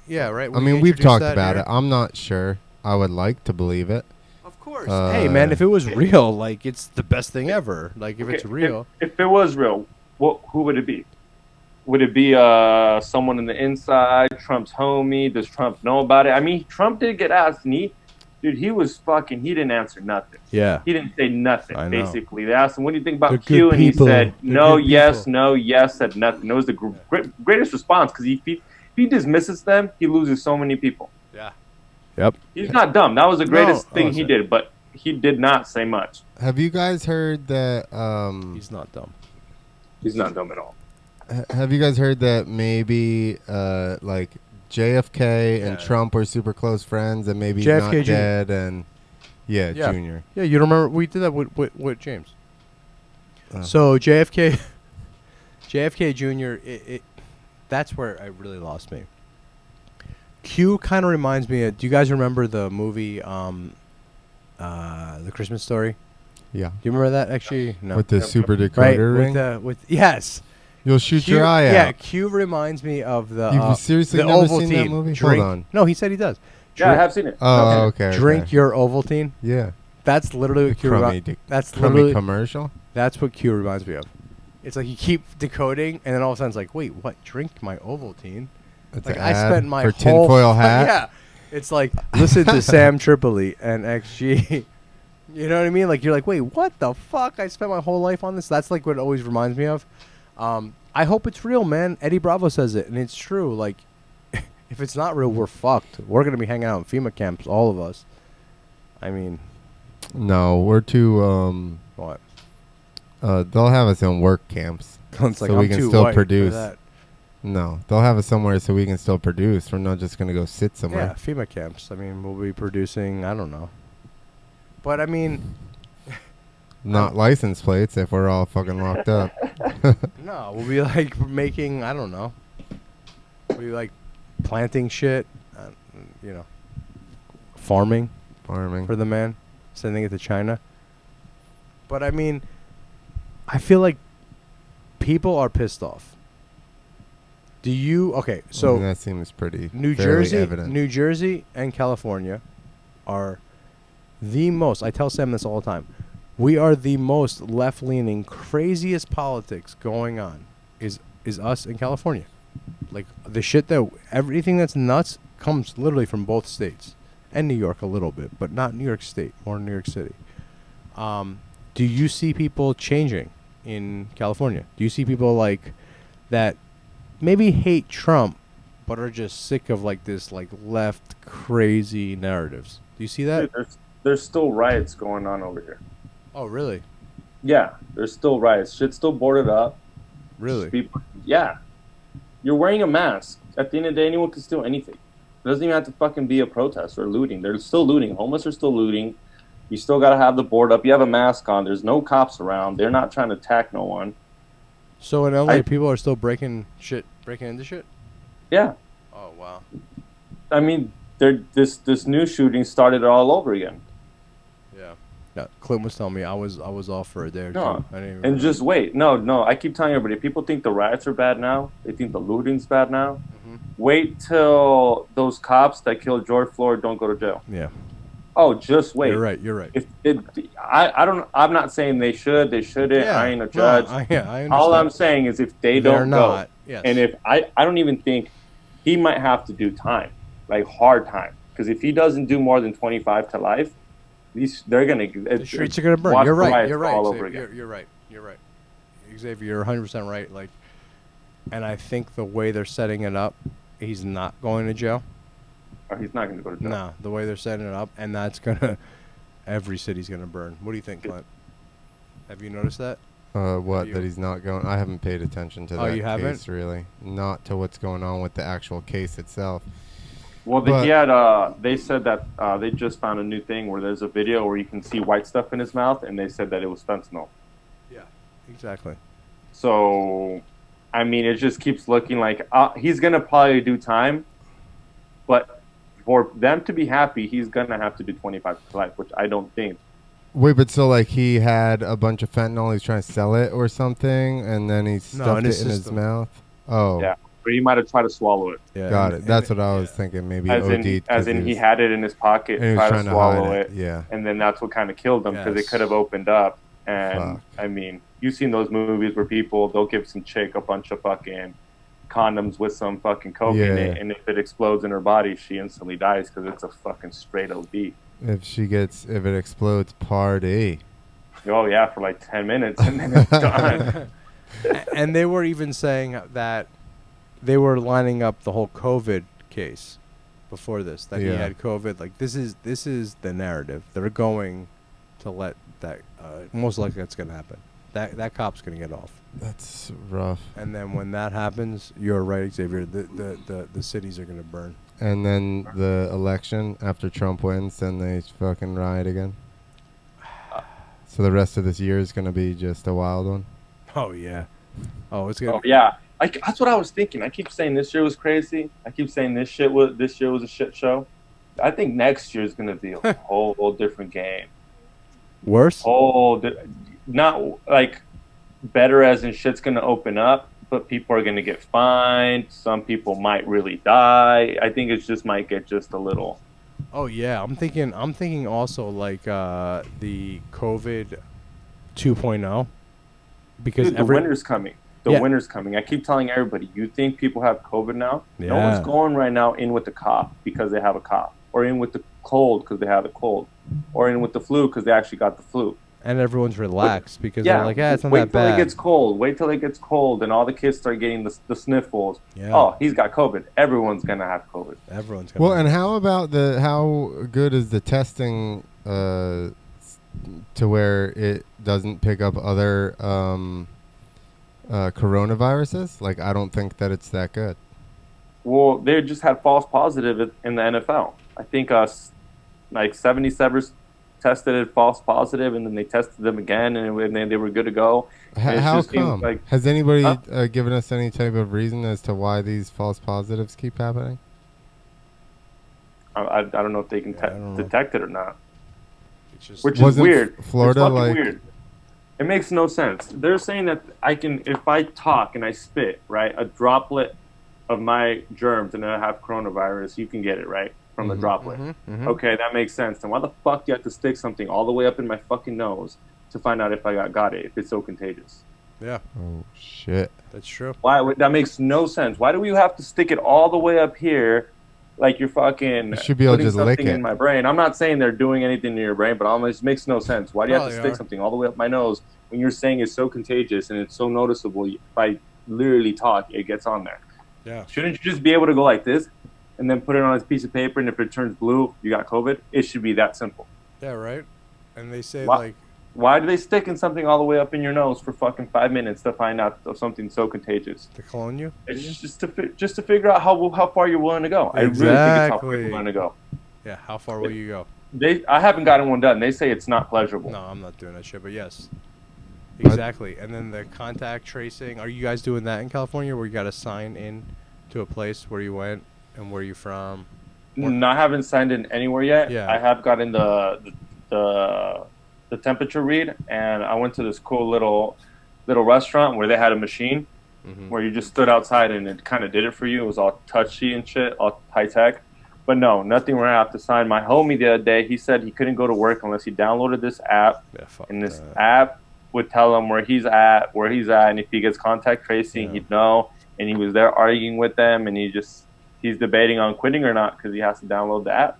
yeah, right. I mean, we've talked about it. I'm not sure. I would like to believe it. Of course. Hey, man, if it was real, like, it's the best thing ever. Like, if it's real. If it was real, who would it be? Would it be someone in the inside, Trump's homie? Does Trump know about it? I mean, Trump did get asked, and he didn't answer nothing. Yeah. He didn't say nothing, I know. basically. They asked him, what do you think about They're Q? And he said, no, yes, said nothing. It was the greatest response, because if he dismisses them, he loses so many people. Yeah. Yep. He's not dumb. That was the greatest thing he did, but he did not say much. Have you guys heard that... he's not dumb. He's not dumb at all. Have you guys heard that maybe, like... JFK and Trump were super close friends, and maybe JFK not dead, and Junior. Yeah, you remember we did that with James. So JFK Junior, that's where it really lost me. Q kind of reminds me of. Do you guys remember the movie, The Christmas Story? Yeah. Do you remember that? Actually, no. With the super decoder ring. With yes. You'll shoot your eye out. Yeah, Q reminds me of the. You've seriously the never Ovaltine. seen that movie? Drink. Hold on. No, he said he does. Yeah, I have seen it. Oh, okay. Drink your Ovaltine. Yeah. That's literally what Q. That's literally commercial. That's what Q reminds me of. It's like you keep decoding, and then all of a sudden it's like, wait, what? Drink my Ovaltine? It's like I spent my for whole tinfoil hat. Yeah. It's like listen to Sam Tripoli and XG. You know what I mean? Like you're like, wait, what the fuck? I spent my whole life on this. That's like what it always reminds me of. I hope it's real, man. Eddie Bravo says it, and it's true. Like, if it's not real, we're fucked. We're gonna be hanging out in FEMA camps, all of us. I mean, no, we're too. What? They'll have us in work camps, so we can still produce. No, they'll have us somewhere so we can still produce. We're not just gonna go sit somewhere. Yeah, FEMA camps. I mean, we'll be producing. I don't know, but I mean. Not license plates if we're all fucking locked up. No, we'll be like making, I don't know. We'll be like planting shit, farming for the man, sending it to China. But I mean, I feel like people are pissed off. Do you, okay, so that seems pretty New Jersey and California are the most, I tell Sam this all the time, we are the most left-leaning, craziest politics going on is us in California. Like the shit that everything that's nuts comes literally from both states and New York a little bit, but not New York State, more New York City. Do you see people changing in California? Do you see people like that maybe hate Trump but are just sick of like this like left crazy narratives? Do you see that? Dude, there's still riots going on over here. Oh, really? Yeah, there's still riots. Shit's still boarded up. Really? Yeah. You're wearing a mask. At the end of the day, anyone can steal anything. It doesn't even have to fucking be a protest or looting. They're still looting. Homeless are still looting. You still got to have the board up. You have a mask on. There's no cops around. They're not trying to attack no one. So in LA, people are still breaking into shit. Yeah. Oh wow. I mean, this new shooting started it all over again. Yeah. Yeah. Clint was telling me I was off for a day or No, two. I didn't even and just wait. No. I keep telling everybody. People think the riots are bad now. They think the looting's bad now. Mhm. Wait till those cops that killed George Floyd don't go to jail. Yeah. Oh, just wait. You're right. You're right. I don't. I'm not saying they should. They shouldn't. Yeah. I ain't a judge. No, I understand. All I'm saying is if they They're don't not. go, Yes. and if I don't even think he might have to do time, like hard time, because if he doesn't do more than 25 to life, they're gonna the streets are gonna burn. watch You're the right. riots You're right. all over Xavier. again. You're right. You're right. Xavier, you're 100% right. Like, and I think the way they're setting it up, he's not going to jail. Or he's not gonna go to jail. No, the way they're setting it up, and that's gonna, every city's gonna burn. What do you think, Clint? Have you noticed that? What, you- that he's not going? I haven't paid attention to Oh, that you haven't? case, really. Not to what's going on with the actual case itself. Well, But- he had. They said that they just found a new thing where there's a video where you can see white stuff in his mouth, and they said that it was fentanyl. Yeah, exactly. So, I mean, it just keeps looking like he's gonna probably do time, but for them to be happy, he's gonna have to do 25 to life, which I don't think. Wait, but so like he had a bunch of fentanyl, he's trying to sell it or something, and then he in stuffed his it in his system. mouth? Oh, Yeah, but he might have tried to swallow it, Yeah, got and- it. That's and- what I was yeah. thinking. Maybe as OD. in he had it in his pocket, and he was tried trying to to swallow hide it, Yeah. and then that's what kind of killed him because Yes. it could have opened up. And Fuck. I mean, you've seen those movies where they'll give some chick a bunch of fucking condoms with some fucking coke in Yeah. it, and if it explodes in her body, she instantly dies because it's a fucking straight OD. If it explodes, party. Oh yeah, for like 10 minutes and then it's done. And they were even saying that they were lining up the whole COVID case before this, that he Yeah. had COVID. Like this is the narrative. They're going to let that most likely that's going to happen. That cop's going to get off. That's rough. And then when that happens, you're right, Xavier. The cities are going to burn. And then the election after Trump wins, then they fucking riot again. So the rest of this year is gonna be just a wild one. Oh yeah. Oh, it's gonna. Oh yeah, that's what I was thinking. I keep saying this year was crazy. I keep saying this year was a shit show. I think next year is gonna be a whole different game. Worse. Not like better as in shit's gonna open up, but people are gonna get fined. Some people might really die. I think it just might get just a little. Oh yeah, I'm thinking also like the COVID 2.0 because Dude, the winter's coming. The Yeah. winter's coming. I keep telling everybody, you think people have COVID now? No Yeah. one's going right now in with the cough because they have a cough, or in with the cold because they have a cold, or in with the flu because they actually got the flu. and everyone's relaxed because Yeah, they're like, it's not wait that till bad. it gets cold. Wait till it gets cold, and all the kids start getting the sniffles. Yeah. Oh, he's got COVID. Everyone's gonna have COVID. Everyone's gonna. Well, and how about how good is the testing to where it doesn't pick up other coronaviruses? Like, I don't think that it's that good. Well, they just had false positive in the NFL. I think like 77ers tested it false positive, and then they tested them again, and then they were good to go. And it How just seems come? like- Has anybody Huh? given us any type of reason as to why these false positives keep happening? I don't know if they can Yeah, I don't know. detect it or not, It's just, which is Wasn't weird. Florida it's fucking like- weird. It makes no sense. They're saying that if I talk and I spit, right, a droplet of my germs and I have coronavirus, you can get it, right, from the Mhm. droplet. Mhm. Okay, that makes sense. Then why the fuck do you have to stick something all the way up in my fucking nose to find out if I got it, if it's so contagious? yeah, Oh shit! that's true. Why? That makes no sense. Why do we have to stick it all the way up here, like you're fucking You should be able to putting just lick something it. in my brain? I'm not saying they're doing anything to your brain, but almost makes no sense. Why do you have to Probably stick are. something all the way up my nose when you're saying it's so contagious and it's so noticeable? If I literally talk, it gets on there. Yeah. Shouldn't you just be able to go like this and then put it on a piece of paper, and if it turns blue, you got COVID? It should be that simple. Yeah, right. And they say Why- like, Why do they stick in something all the way up in your nose for fucking 5 minutes to find out of something so contagious? to clone you. It's just to figure out how far you're willing to go. I really think it's how far Exactly. you're willing to go. Yeah. How far will you go? I haven't gotten one done. They say it's not pleasurable. No, I'm not doing that shit. But yes, But- exactly. And then the contact tracing. Are you guys doing that in California, where you got to sign in to a place where you went and where you from? No, I haven't signed in anywhere yet. Yeah. I have gotten the temperature read, and I went to this cool little restaurant where they had a machine where you just stood outside and it kind of did it for you. It was all touchy and shit, all high tech. But no, nothing where I have to sign. My homie the other day, he said he couldn't go to work unless he downloaded this app, Yeah, fuck and this that. app would tell him where he's at, and if he gets contact tracing, Yeah. he'd know. And he was there arguing with them, and he's debating on quitting or not because he has to download the app,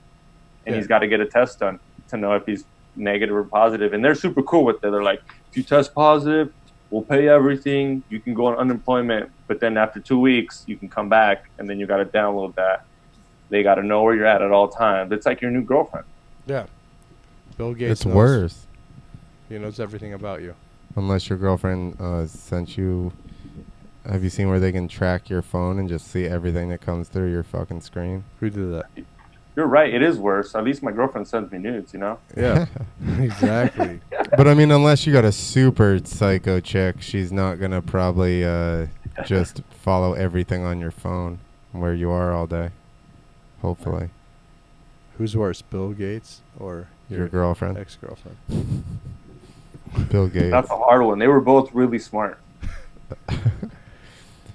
and he's got to get a test done to know if he's negative or positive. And they're super cool with it. They're like, if you test positive, we'll pay everything. You can go on unemployment, but then after 2 weeks, you can come back, and then you got to download that. They got to know where you're at all times. It's like your new girlfriend. Yeah. Bill Gates. It's knows. worse. He knows everything about you. Unless your girlfriend sent you. Have you seen where they can track your phone and just see everything that comes through your fucking screen? Who did that? You're right. It is worse. At least my girlfriend sends me nudes, you know? Yeah. Exactly. But I mean, unless you got a super psycho chick, she's not gonna probably just follow everything on your phone where you are all day. Hopefully, Who's worse, Bill Gates or your girlfriend, ex-girlfriend? Bill Gates. That's a hard one. They were both really smart.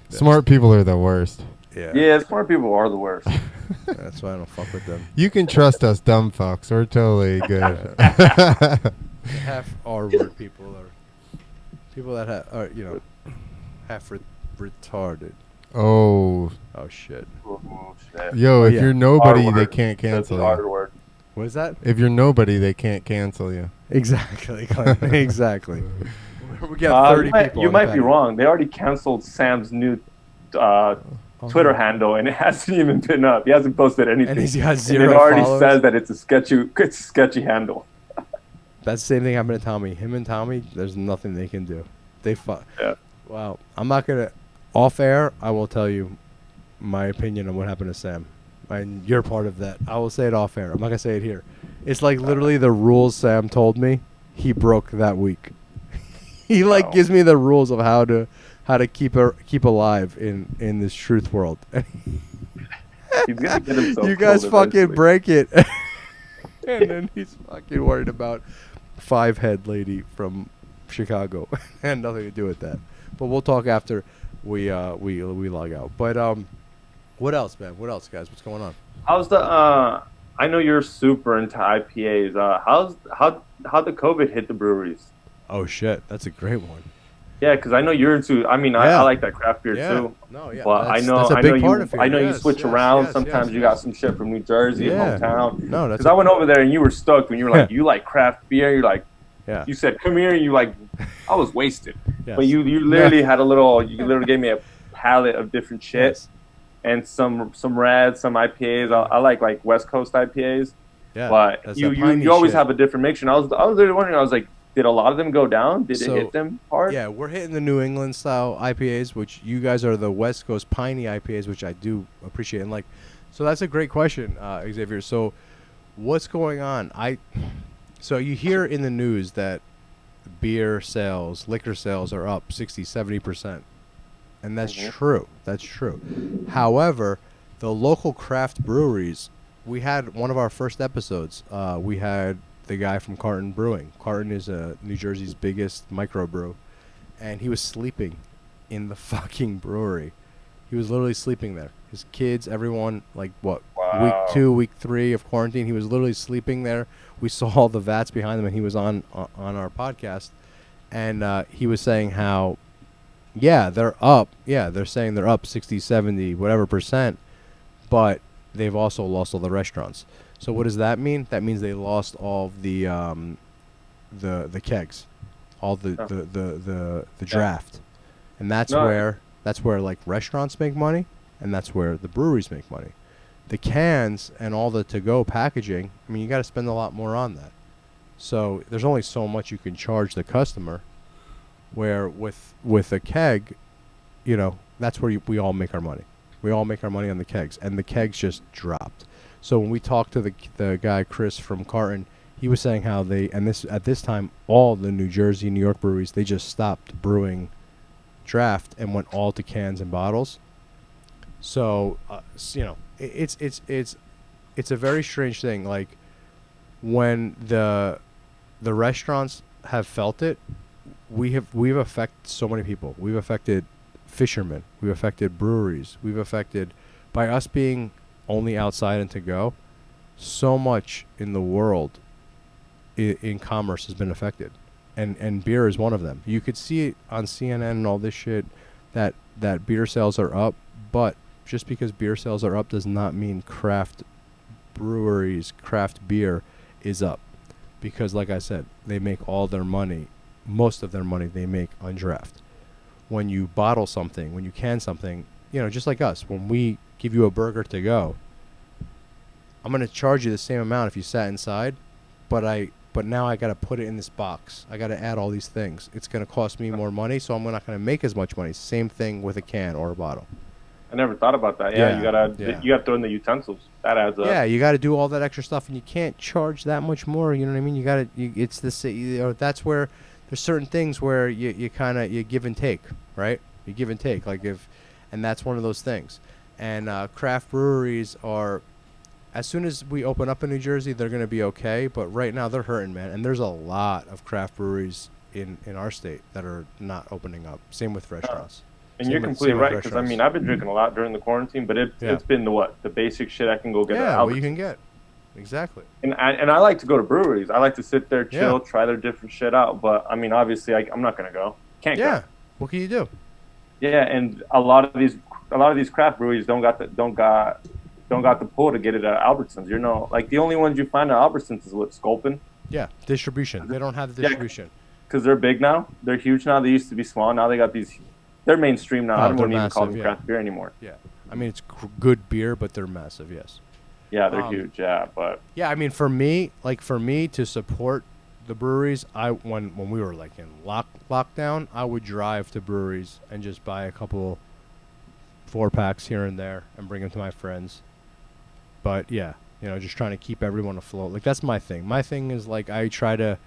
Smart people are the worst. Yeah. Yeah, smart people are the worst. That's why I don't fuck with them. You can trust us, dumb fucks. We're totally good. Half R-word people are people that are half retarded. Oh, Oh shit. Oh, shit. yo, if yeah. you're nobody, they R-word. can't That's cancel the you. hard word. What is that? If you're nobody, they can't cancel you. Exactly. Clint. Exactly. We got 30 people. You on might the be panel. wrong. They already canceled Sam's new Twitter handle, and it hasn't even been up. He hasn't posted anything. And he's got And zero it already followers. says that it's a sketchy handle. That's the same thing happened to Tommy. Him and Tommy, there's nothing they can do. Yeah. Wow. I'm not gonna. Off air, I will tell you my opinion on what happened to Sam. And you're part of that. I will say it off air. I'm not gonna say it here. It's like literally the rules Sam told me he broke that week. He like Wow. gives me the rules of how to keep alive in this truth world. He's gonna get himself You guys killed fucking eventually. break it. And then he's fucking worried about five head lady from Chicago. Had nothing to do with that. But we'll talk after we log out. But what else, man? What else, guys? What's going on? How's the? I know you're super into IPAs. How the COVID hit the breweries? Oh shit, that's a great one. Yeah, because I know you're into. I mean, Yeah. I like that craft beer Yeah. too. No, yeah. But that's I a know big part you. of it. I know you Yes, switch yes, around. yes, Sometimes yes, you yes. got some shit from New Jersey, Yeah. hometown. No, that's Because I went over there and you were stoked when you were like, you like craft beer. You're like, yeah. you said, come here, and you like, I was wasted. Yes. But you literally had a little. You literally gave me a palette of different shit Yes. and some reds, some IPAs. I like West Coast IPAs. Yeah. But that's you that piney you always shit. have a different mixture. And I was literally wondering. I was like, did a lot of them go down? Did So, it hit them hard? Yeah, we're hitting the New England style IPAs, which you guys are the West Coast piney IPAs, which I do appreciate. And like, so that's a great question, Xavier. So, what's going on? So you hear in the news that beer sales, liquor sales are up 60, 70%. And that's true. That's true. However, the local craft breweries, we had one of our first episodes. We had the guy from Carton Brewing. Carton is New Jersey's biggest microbrew. And he was sleeping in the fucking brewery. He was literally sleeping there. His kids, everyone, like what, Wow. week 2, week 3 of quarantine, he was literally sleeping there. We saw all the vats behind him, and he was on our podcast. And he was saying how, yeah, they're up. Yeah, they're saying they're up 60, 70, whatever percent. But they've also lost all the restaurants. So what does that mean? That means they lost all of the kegs, all the draft, and that's where like restaurants make money, and that's where the breweries make money. The cans and all the to-go packaging. I mean, you got to spend a lot more on that. So there's only so much you can charge the customer. Where with a keg, that's where we all make our money. We all make our money on the kegs, and the kegs just dropped. So when we talked to the guy Chris from Carton, he was saying how at this time all the New Jersey, New York breweries, they just stopped brewing draft and went all to cans and bottles. So it's a very strange thing. Like when the restaurants have felt it, we've affected so many people. We've affected fishermen. We've affected breweries. We've affected, by us being only outside and to go, so much in the world in commerce has been affected, and beer is one of them. You could see it on CNN and all this shit that beer sales are up, but just because beer sales are up does not mean craft breweries, craft beer is up, because like I said, they make all their money, most of their money they make on draft. When you bottle something, when you can something, just like us, when we give you a burger to go, I'm going to charge you the same amount if you sat inside, but now I got to put it in this box. I got to add all these things. It's going to cost me more money, so I'm not going to make as much money. Same thing with a can or a bottle. I never thought about that. Yeah, you gotta throw in the utensils. That adds up. Yeah, you got to do all that extra stuff, and you can't charge that much more. You know what I mean? It's the that's where there's certain things where you kind of you give and take, right? You give and take, and that's one of those things. And craft breweries are, as soon as we open up in New Jersey, they're going to be okay. But right now they're hurting, man. And there's a lot of craft breweries in our state that are not opening up. Same with restaurants. And you're completely right, because I've been drinking a lot during the quarantine, but it's been the basic shit I can go get. Yeah, what you can get. Exactly. And I like to go to breweries. I like to sit there, chill, try their different shit out. But I mean, obviously, I'm not gonna go. Can't go. Yeah. What can you do? Yeah, and a lot of these craft breweries don't got the pull to get it at Albertsons. Like the only ones you find at Albertsons is what, Sculpin. Yeah, distribution. They don't have the distribution. Because they're big now. They're huge now. They used to be small. Now they got these. They're mainstream now. I don't even call them craft beer anymore. Yeah, I mean it's good beer, but they're massive. Yes. Yeah, they're huge. Yeah, but yeah, I mean for me to support the breweries, when we were like in lockdown, I would drive to breweries and just buy a couple 4-packs here and there and bring them to my friends. But yeah, just trying to keep everyone afloat. Like that's my thing. My thing is like I try to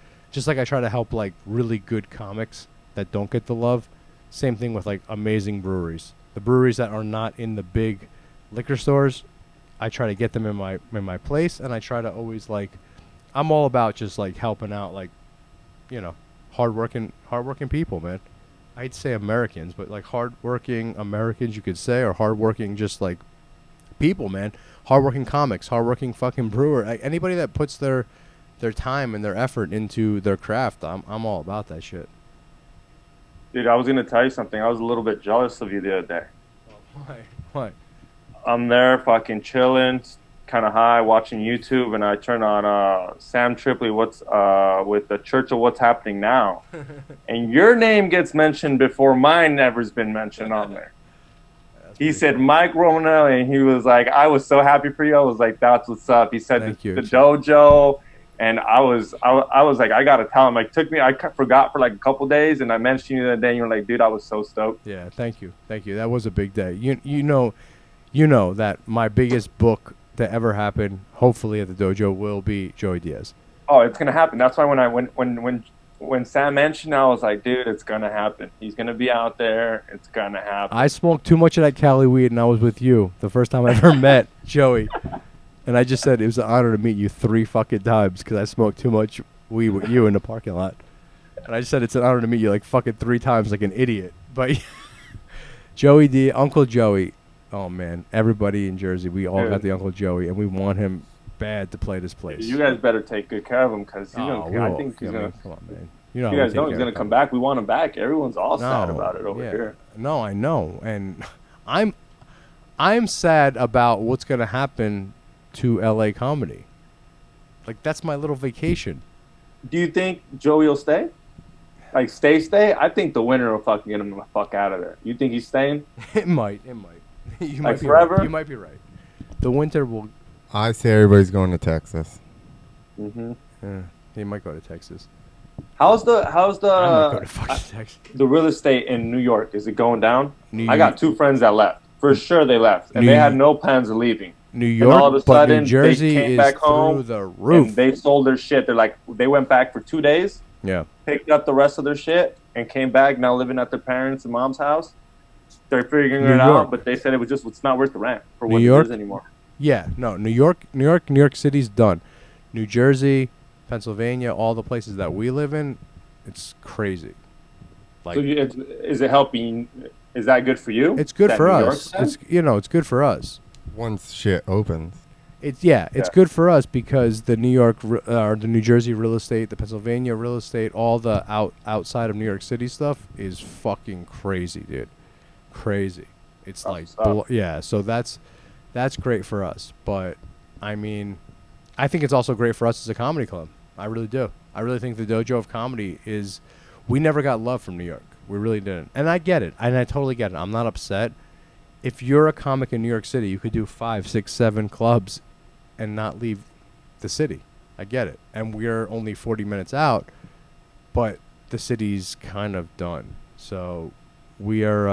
help like really good comics that don't get the love. Same thing with like amazing breweries. The breweries that are not in the big liquor stores, I try to get them in my place, and I try to always like, I'm all about just like helping out like, hardworking people, man. I'd say Americans, but like hardworking Americans, you could say, or hardworking just like people, man. Hardworking comics, hardworking fucking brewer. Like, anybody that puts their time and their effort into their craft, I'm all about that shit. Dude, I was gonna tell you something. I was a little bit jealous of you the other day. Why? I'm there fucking chilling, kind of high, watching YouTube, and I turn on Sam Tripoli with the Church of What's Happening Now. And your name gets mentioned before mine ever's been mentioned on there. He said cool. Mike Romanelli, and he was like, I was so happy for you. I was like, that's what's up. He said the dojo. And I was like, I gotta tell him. Like, I forgot for like a couple days, and I mentioned you the other day, and you were like, dude, I was so stoked. Yeah, thank you. That was a big day. You know that my biggest book to ever happen, hopefully at the dojo, will be Joey Diaz. Oh, it's gonna happen. That's why when Sam mentioned, I was like, dude, it's gonna happen. He's gonna be out there. It's gonna happen. I smoked too much of that Cali weed, and I was with you the first time I ever met Joey. And I just said it was an honor to meet you 3 fucking times because I smoked too much weed with you in the parking lot. And I just said it's an honor to meet you like fucking 3 times like an idiot. But Uncle Joey, oh man, everybody in Jersey, we all got the Uncle Joey, and we want him bad to play this place. You guys better take good care of him because I think he's gonna. Come on, man. You guys know he's gonna come back. We want him back. Everyone's all sad about it over here. No, I know, and I'm sad about what's gonna happen to LA comedy. Like that's my little vacation. Do you think Joey will stay? Like stay? I think the winter will fucking get him the fuck out of there. You think he's staying? It might. You might be forever? Right. You might be right. The winter will. I say everybody's going to Texas. Mm-hmm. Yeah, he might go to Texas. How's the real estate in New York? Is it going down? I got 2 friends that left. For sure they left. And they had no plans of leaving. New And all of York, a but New sudden, Jersey they came is back through home the roof. and they sold their shit. They're like, they went back for 2 days, Yeah. picked up the rest of their shit, and came back. Now living at their parents' and mom's house. They're figuring New it York. out, but they said it's not worth the rent for New what York? it is anymore. Yeah, no, New York City's done. New Jersey, Pennsylvania, all the places that we live in, it's crazy. Like, So is it helping? Is that good for you? it's good That for New York us. said? It's it's good for us. Once shit opens. It's Yeah. good for us because the New York or the New Jersey real estate, the Pennsylvania real estate, all the outside of New York City stuff is fucking crazy, dude. Crazy. It's like yeah, so that's great for us. But I mean, I think it's also great for us as a comedy club. I really do. I really think the Dojo of Comedy is. We never got love from New York. We really didn't. And I get it. And I totally get it. I'm not upset. If you're a comic in New York City, you could do 5, 6, 7 clubs and not leave the city. I get it. And we're only 40 minutes out, but the city's kind of done. So we're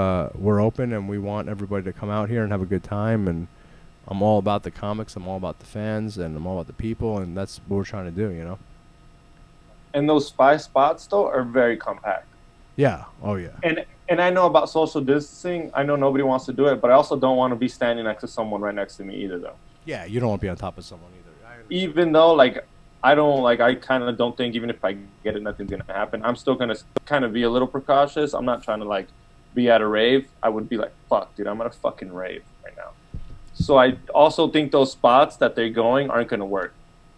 open and we want everybody to come out here and have a good time. And I'm all about the comics. I'm all about the fans and I'm all about the people. And that's what we're trying to do, you know? And those 5 spots though are very compact. Yeah. Oh yeah. And I know about social distancing. I know nobody wants to do it, but I also don't want to be standing next to someone right next to me either, though. Yeah, you don't want to be on top of someone either. Even though, like, I kind of don't think even if I get it, nothing's gonna happen. I'm still gonna kind of be a little precautious. I'm not trying to like be at a rave. I would be like, fuck, dude, I'm at a fucking rave right now. So I also think those spots that they're going aren't gonna work.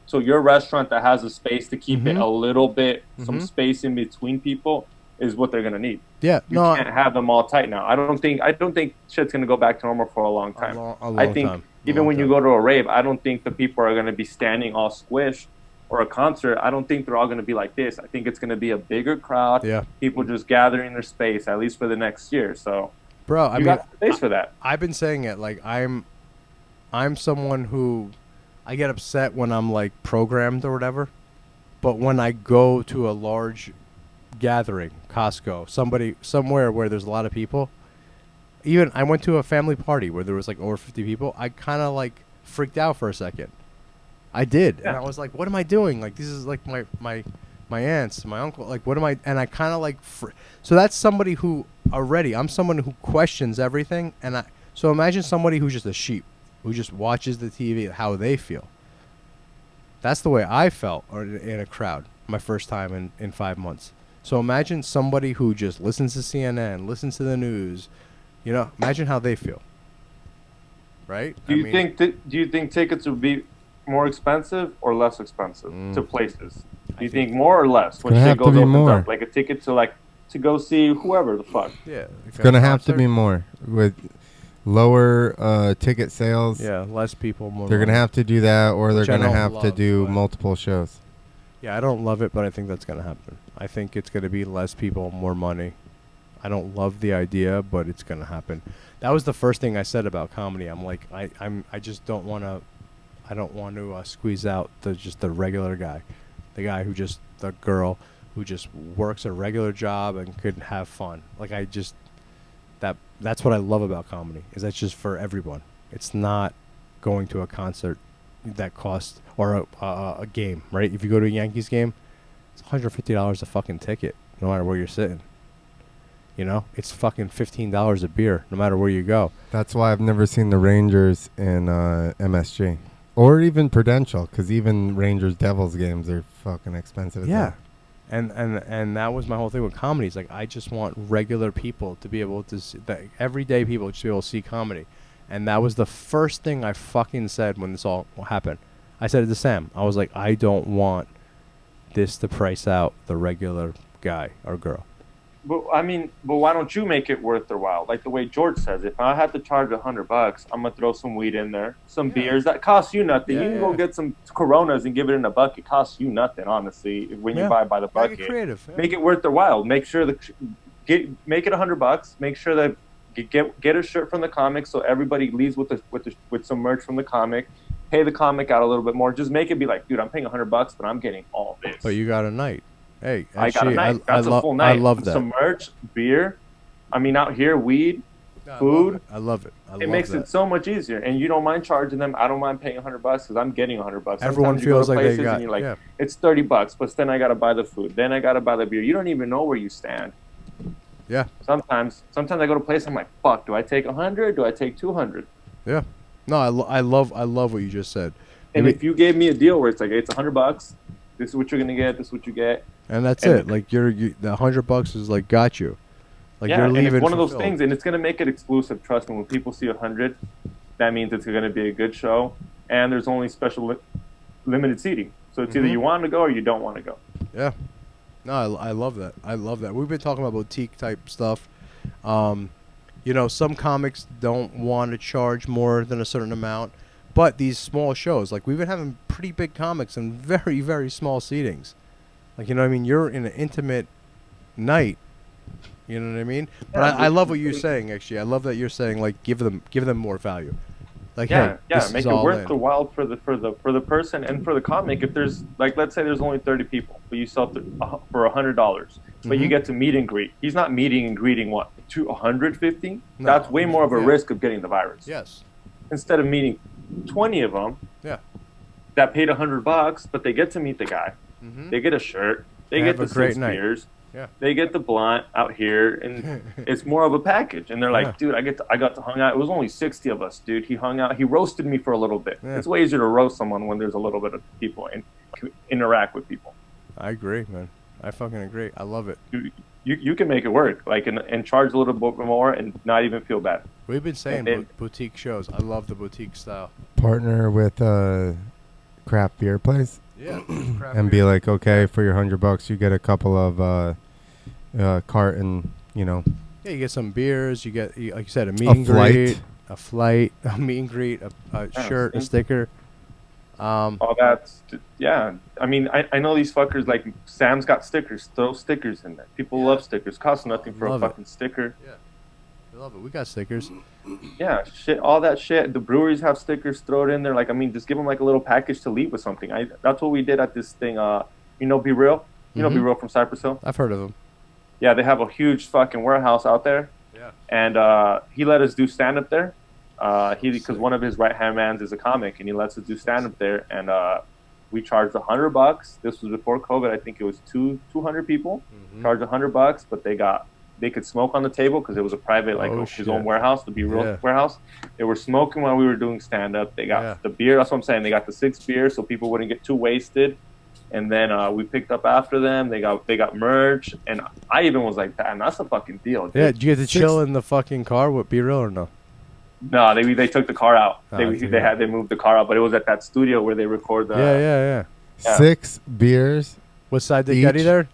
So your restaurant that has a space to keep it a little bit, some space in between people, is what they're gonna need. Yeah, you can't have them all tight now. I don't think shit's gonna go back to normal for a long time. I think even when you go to a rave, I don't think the people are gonna be standing all squished. Or a concert, I don't think they're all gonna be like this. I think it's gonna be a bigger crowd. Yeah, people just gathering their space at least for the next year. So, bro, I mean, got space for that. I've been saying it. Like I'm someone who I get upset when I'm like programmed or whatever, but when I go to a large gathering, Costco, somewhere where there's a lot of people, even I went to a family party where there was like over 50 people, I kind of like freaked out for a second. I did, and I was like, what am I doing? Like, this is like my aunts, my uncle, like, what am I, and I kind of like, so that's somebody who I'm someone who questions everything, and so imagine somebody who's just a sheep, who just watches the TV, how they feel. That's the way I felt in a crowd my first time in 5 months. So imagine somebody who just listens to CNN, listens to the news, imagine how they feel. Right? Do you think tickets would be more expensive or less expensive to places? Do you think more or less when shit goes up? Like a ticket to go see whoever the fuck. Yeah. It's gonna have to be more with lower ticket sales. Yeah, less people, more. They're money. gonna have to do that, or they're gonna have to love, do multiple shows. Yeah, I don't love it, but I think that's gonna happen. I think it's gonna be less people, more money. I don't love the idea, but it's gonna happen. That was the first thing I said about comedy. I'm like, I just don't want to. I don't want to squeeze out the regular guy, the guy the girl who just works a regular job and could have fun. Like that's what I love about comedy, is that's just for everyone. It's not going to a concert that costs, or a game, right? If you go to a Yankees game, it's $150 a fucking ticket, no matter where you're sitting. It's fucking $15 a beer, no matter where you go. That's why I've never seen the Rangers in MSG. Or even Prudential, because even Rangers Devils games are fucking expensive. Yeah, and that was my whole thing with comedy. It's like I just want regular people to be able to see, everyday people to be able to see comedy, and that was the first thing I fucking said when this all happened. I said it to Sam. I was like, I don't want this to price out the regular guy or girl. But why don't you make it worth their while? Like the way George says, if I have to charge $100, I'm gonna throw some weed in there, some beers that cost you nothing. You can go get some Coronas and give it in a bucket. It costs you nothing, honestly. When you buy by the bucket, make it creative. Yeah. Make it worth their while. Make sure make it $100. Make sure that get a shirt from the comic, so everybody leaves with some merch from the comic. Pay the comic out a little bit more. Just make it be like, dude, I'm paying $100, but I'm getting all this. But you got a night. Hey, I got a night. That's a full night. I love that. Some merch, beer. Out here, weed, food. I love it. It makes it so much easier, and you don't mind charging them. I don't mind paying $100 because I'm getting $100. Everyone Sometimes you go feels to like they places got. and you're like, Yeah. it's $30, but then I gotta buy the food, then I gotta buy the beer. You don't even know where you stand. Yeah. Sometimes I go to a place, I'm like, fuck, do I take 100? Do I take 200? Yeah. No, I love what you just said. And if you gave me a deal where it's like, it's $100, this is what you're gonna get, this is what you get, and that's it. Like the $100 is like got you. Like yeah, you're leaving. and it's one of those fulfilled. things, and it's gonna make it exclusive. Trust me, when people see 100, that means it's gonna be a good show, and there's only special limited seating. So it's either you want to go or you don't want to go. Yeah. No, I love that. I love that. We've been talking about boutique type stuff. You know, some comics don't want to charge more than a certain amount, but these small shows, like we've been having pretty big comics and very, very small seatings. Like, you know what I mean? You're in an intimate night. You know what I mean? But I love what you're saying, actually. I love that you're saying, like, give them more value. Like, hey, this make is it all worth in. the while for the person and for the comic. If there's, like, let's say there's only 30 people, but you sell for $100, but you get to meet and greet. He's not meeting and greeting what, 150? No. That's way more of a risk of getting the virus. Yes. Instead of meeting 20 of them, that paid $100, but they get to meet the guy. They get a shirt. They get the 6 beers. Yeah. They get the blunt out here, and it's more of a package. And they're like, dude, I got to hang out. It was only 60 of us, dude. He hung out. He roasted me for a little bit. Yeah. It's way easier to roast someone when there's a little bit of people and interact with people. I agree, man. I fucking agree. I love it. You can make it work, like, and charge a little bit more and not even feel bad. We've been saying boutique shows. I love the boutique style. Partner with a craft beer place. Yeah. And be like, okay, for your $100, you get a couple of carton, you know. Yeah, you get some beers. You get, like you said, a meet and greet, a flight, a meet and greet, a shirt, a sticker. All that's, yeah. I mean, I know these fuckers, like, Sam's got stickers. Throw stickers in there. People love stickers. Costs nothing for a fucking sticker. Yeah. I love it. We got stickers. Yeah, shit, all that shit. The breweries have stickers. Throw it in there. Like, I mean, just give them like a little package to leave with something. That's what we did at this thing. You know, Be Real. You know, Be Real from Cypress Hill. I've heard of them. Yeah, they have a huge fucking warehouse out there. Yeah. And he let us do stand up there. Because one of his right hand mans is a comic, and he lets us do stand up there. And we charged $100. This was before COVID. I think it was 200 people. Charged $100, but they could smoke on the table because it was a private, like, his own warehouse, the Be Real warehouse. They were smoking while we were doing stand-up. They got the beer. That's what I'm saying. They got the 6 beers so people wouldn't get too wasted. And then we picked up after them. They got merch. And I even was like, damn, that's a fucking deal, dude. Yeah, did you get to chill in the fucking car with Be Real or no? No, they took the car out. They moved the car out, but it was at that studio where they record the... Yeah. 6 beers. What side did Getty there?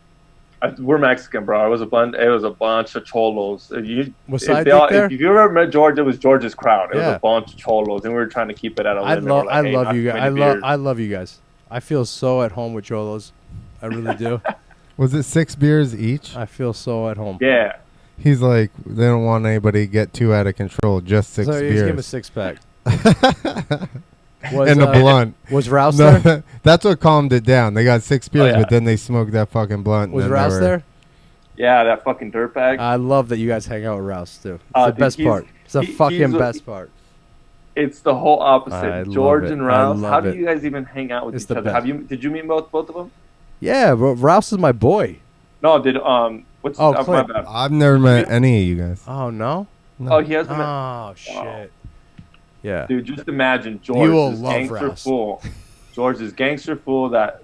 We're Mexican, bro. It was a bunch of cholos. What side there? If you ever met George, it was George's crowd. It was a bunch of cholos, and we were trying to keep it at a limit. I love you guys. I love you guys. I feel so at home with cholos. I really do. Was it 6 beers each? I feel so at home. Yeah. He's like, they don't want anybody to get too out of control. Just 6 beers. Give him a 6-pack. And a blunt. Was Rouse there? That's what calmed it down. They got 6 beers, but then they smoked that fucking blunt. Was Rouse there? Yeah, that fucking dirtbag. I love that you guys hang out with Rouse, too. It's the best part. It's the fucking best part. It's the whole opposite. George and Rouse. How do it. you guys even hang out with each other? Best. Did you meet both of them? Yeah, but Rouse is my boy. No, what's Clint. my bad. I've never met any of you guys. Oh, no? Oh, he hasn't met. Oh, shit. Yeah. Dude, just imagine George, this gangster Rouse. fool. George is gangster fool that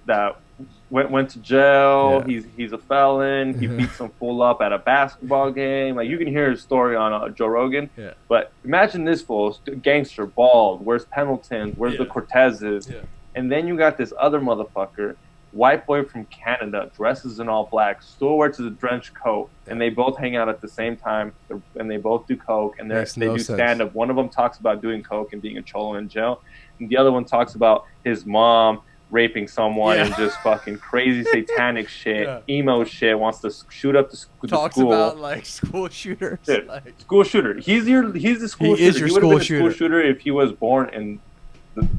went to jail. Yeah. He's a felon. He beat some fool up at a basketball game. Like, you can hear his story on Joe Rogan. Yeah. But imagine this fool, gangster, bald. Where's Pendleton? Where's the Cortezes? Yeah. And then you got this other motherfucker, white boy from Canada, dresses in all black, still wears a trench coat, and they both hang out at the same time, and they both do coke, and they do stand up. One of them talks about doing coke and being a cholo in jail, and the other one talks about his mom raping someone and just fucking crazy satanic shit, emo shit, wants to shoot up the school. Talks about, like, school shooters. Dude, like, school shooter. He's the school shooter. Is your he would have been a shooter. school shooter if he was born in...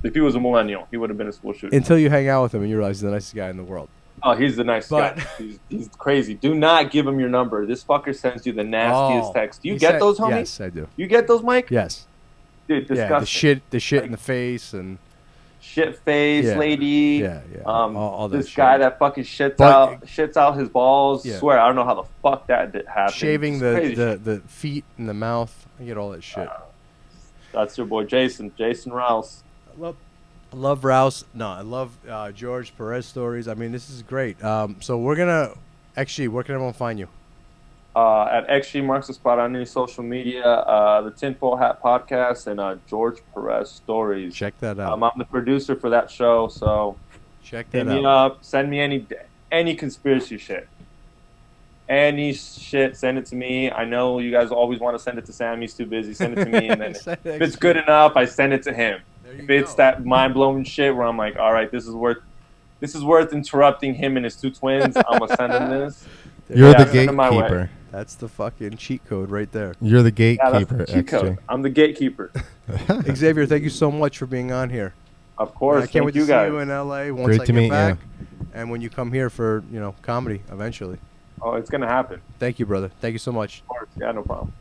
If he was a millennial, he would have been a school shooter. Until you hang out with him and you realize he's the nicest guy in the world. Oh, he's the nicest guy. He's crazy. Do not give him your number. This fucker sends you the nastiest text. Do you get those, homie? Yes, I do. You get those, Mike? Yes. dude, disgusting. Yeah, the shit in the face and shit face Yeah. lady. yeah, all that This shit. guy that fucking shits out his balls. Yeah. Swear, I don't know how the fuck that happened. Shaving It's crazy the feet and the mouth. I get all that shit. That's your boy Jason Rouse. I love Rouse. No, I love George Perez stories. I mean, this is great. So we're gonna actually, where can everyone find you? At XG Marks the Spot on any social media, the Tinfoil Hat Podcast, and George Perez Stories. Check that out. I'm the producer for that show, so Check hit that me out. up. Send me any conspiracy shit. Any shit, send it to me. I know you guys always want to send it to Sam. He's too busy. Send it to me, and then if it's good enough, I send it to him. If it's that mind-blowing shit where I'm like, all right, this is worth interrupting him and his two twins, I'm gonna send him this. You're the send him my way. gatekeeper. That's the fucking cheat code right there. You're the Yeah, that's gatekeeper, the cheat code. XJ. I'm the gatekeeper. Xavier, thank you so much for being on here. Of course. I can't wait Thank to see guys. you in LA once Great I to get meet back, and when you come here for comedy eventually. Oh, it's gonna happen. Thank you, brother. Thank you so much. Of course. Yeah, no problem.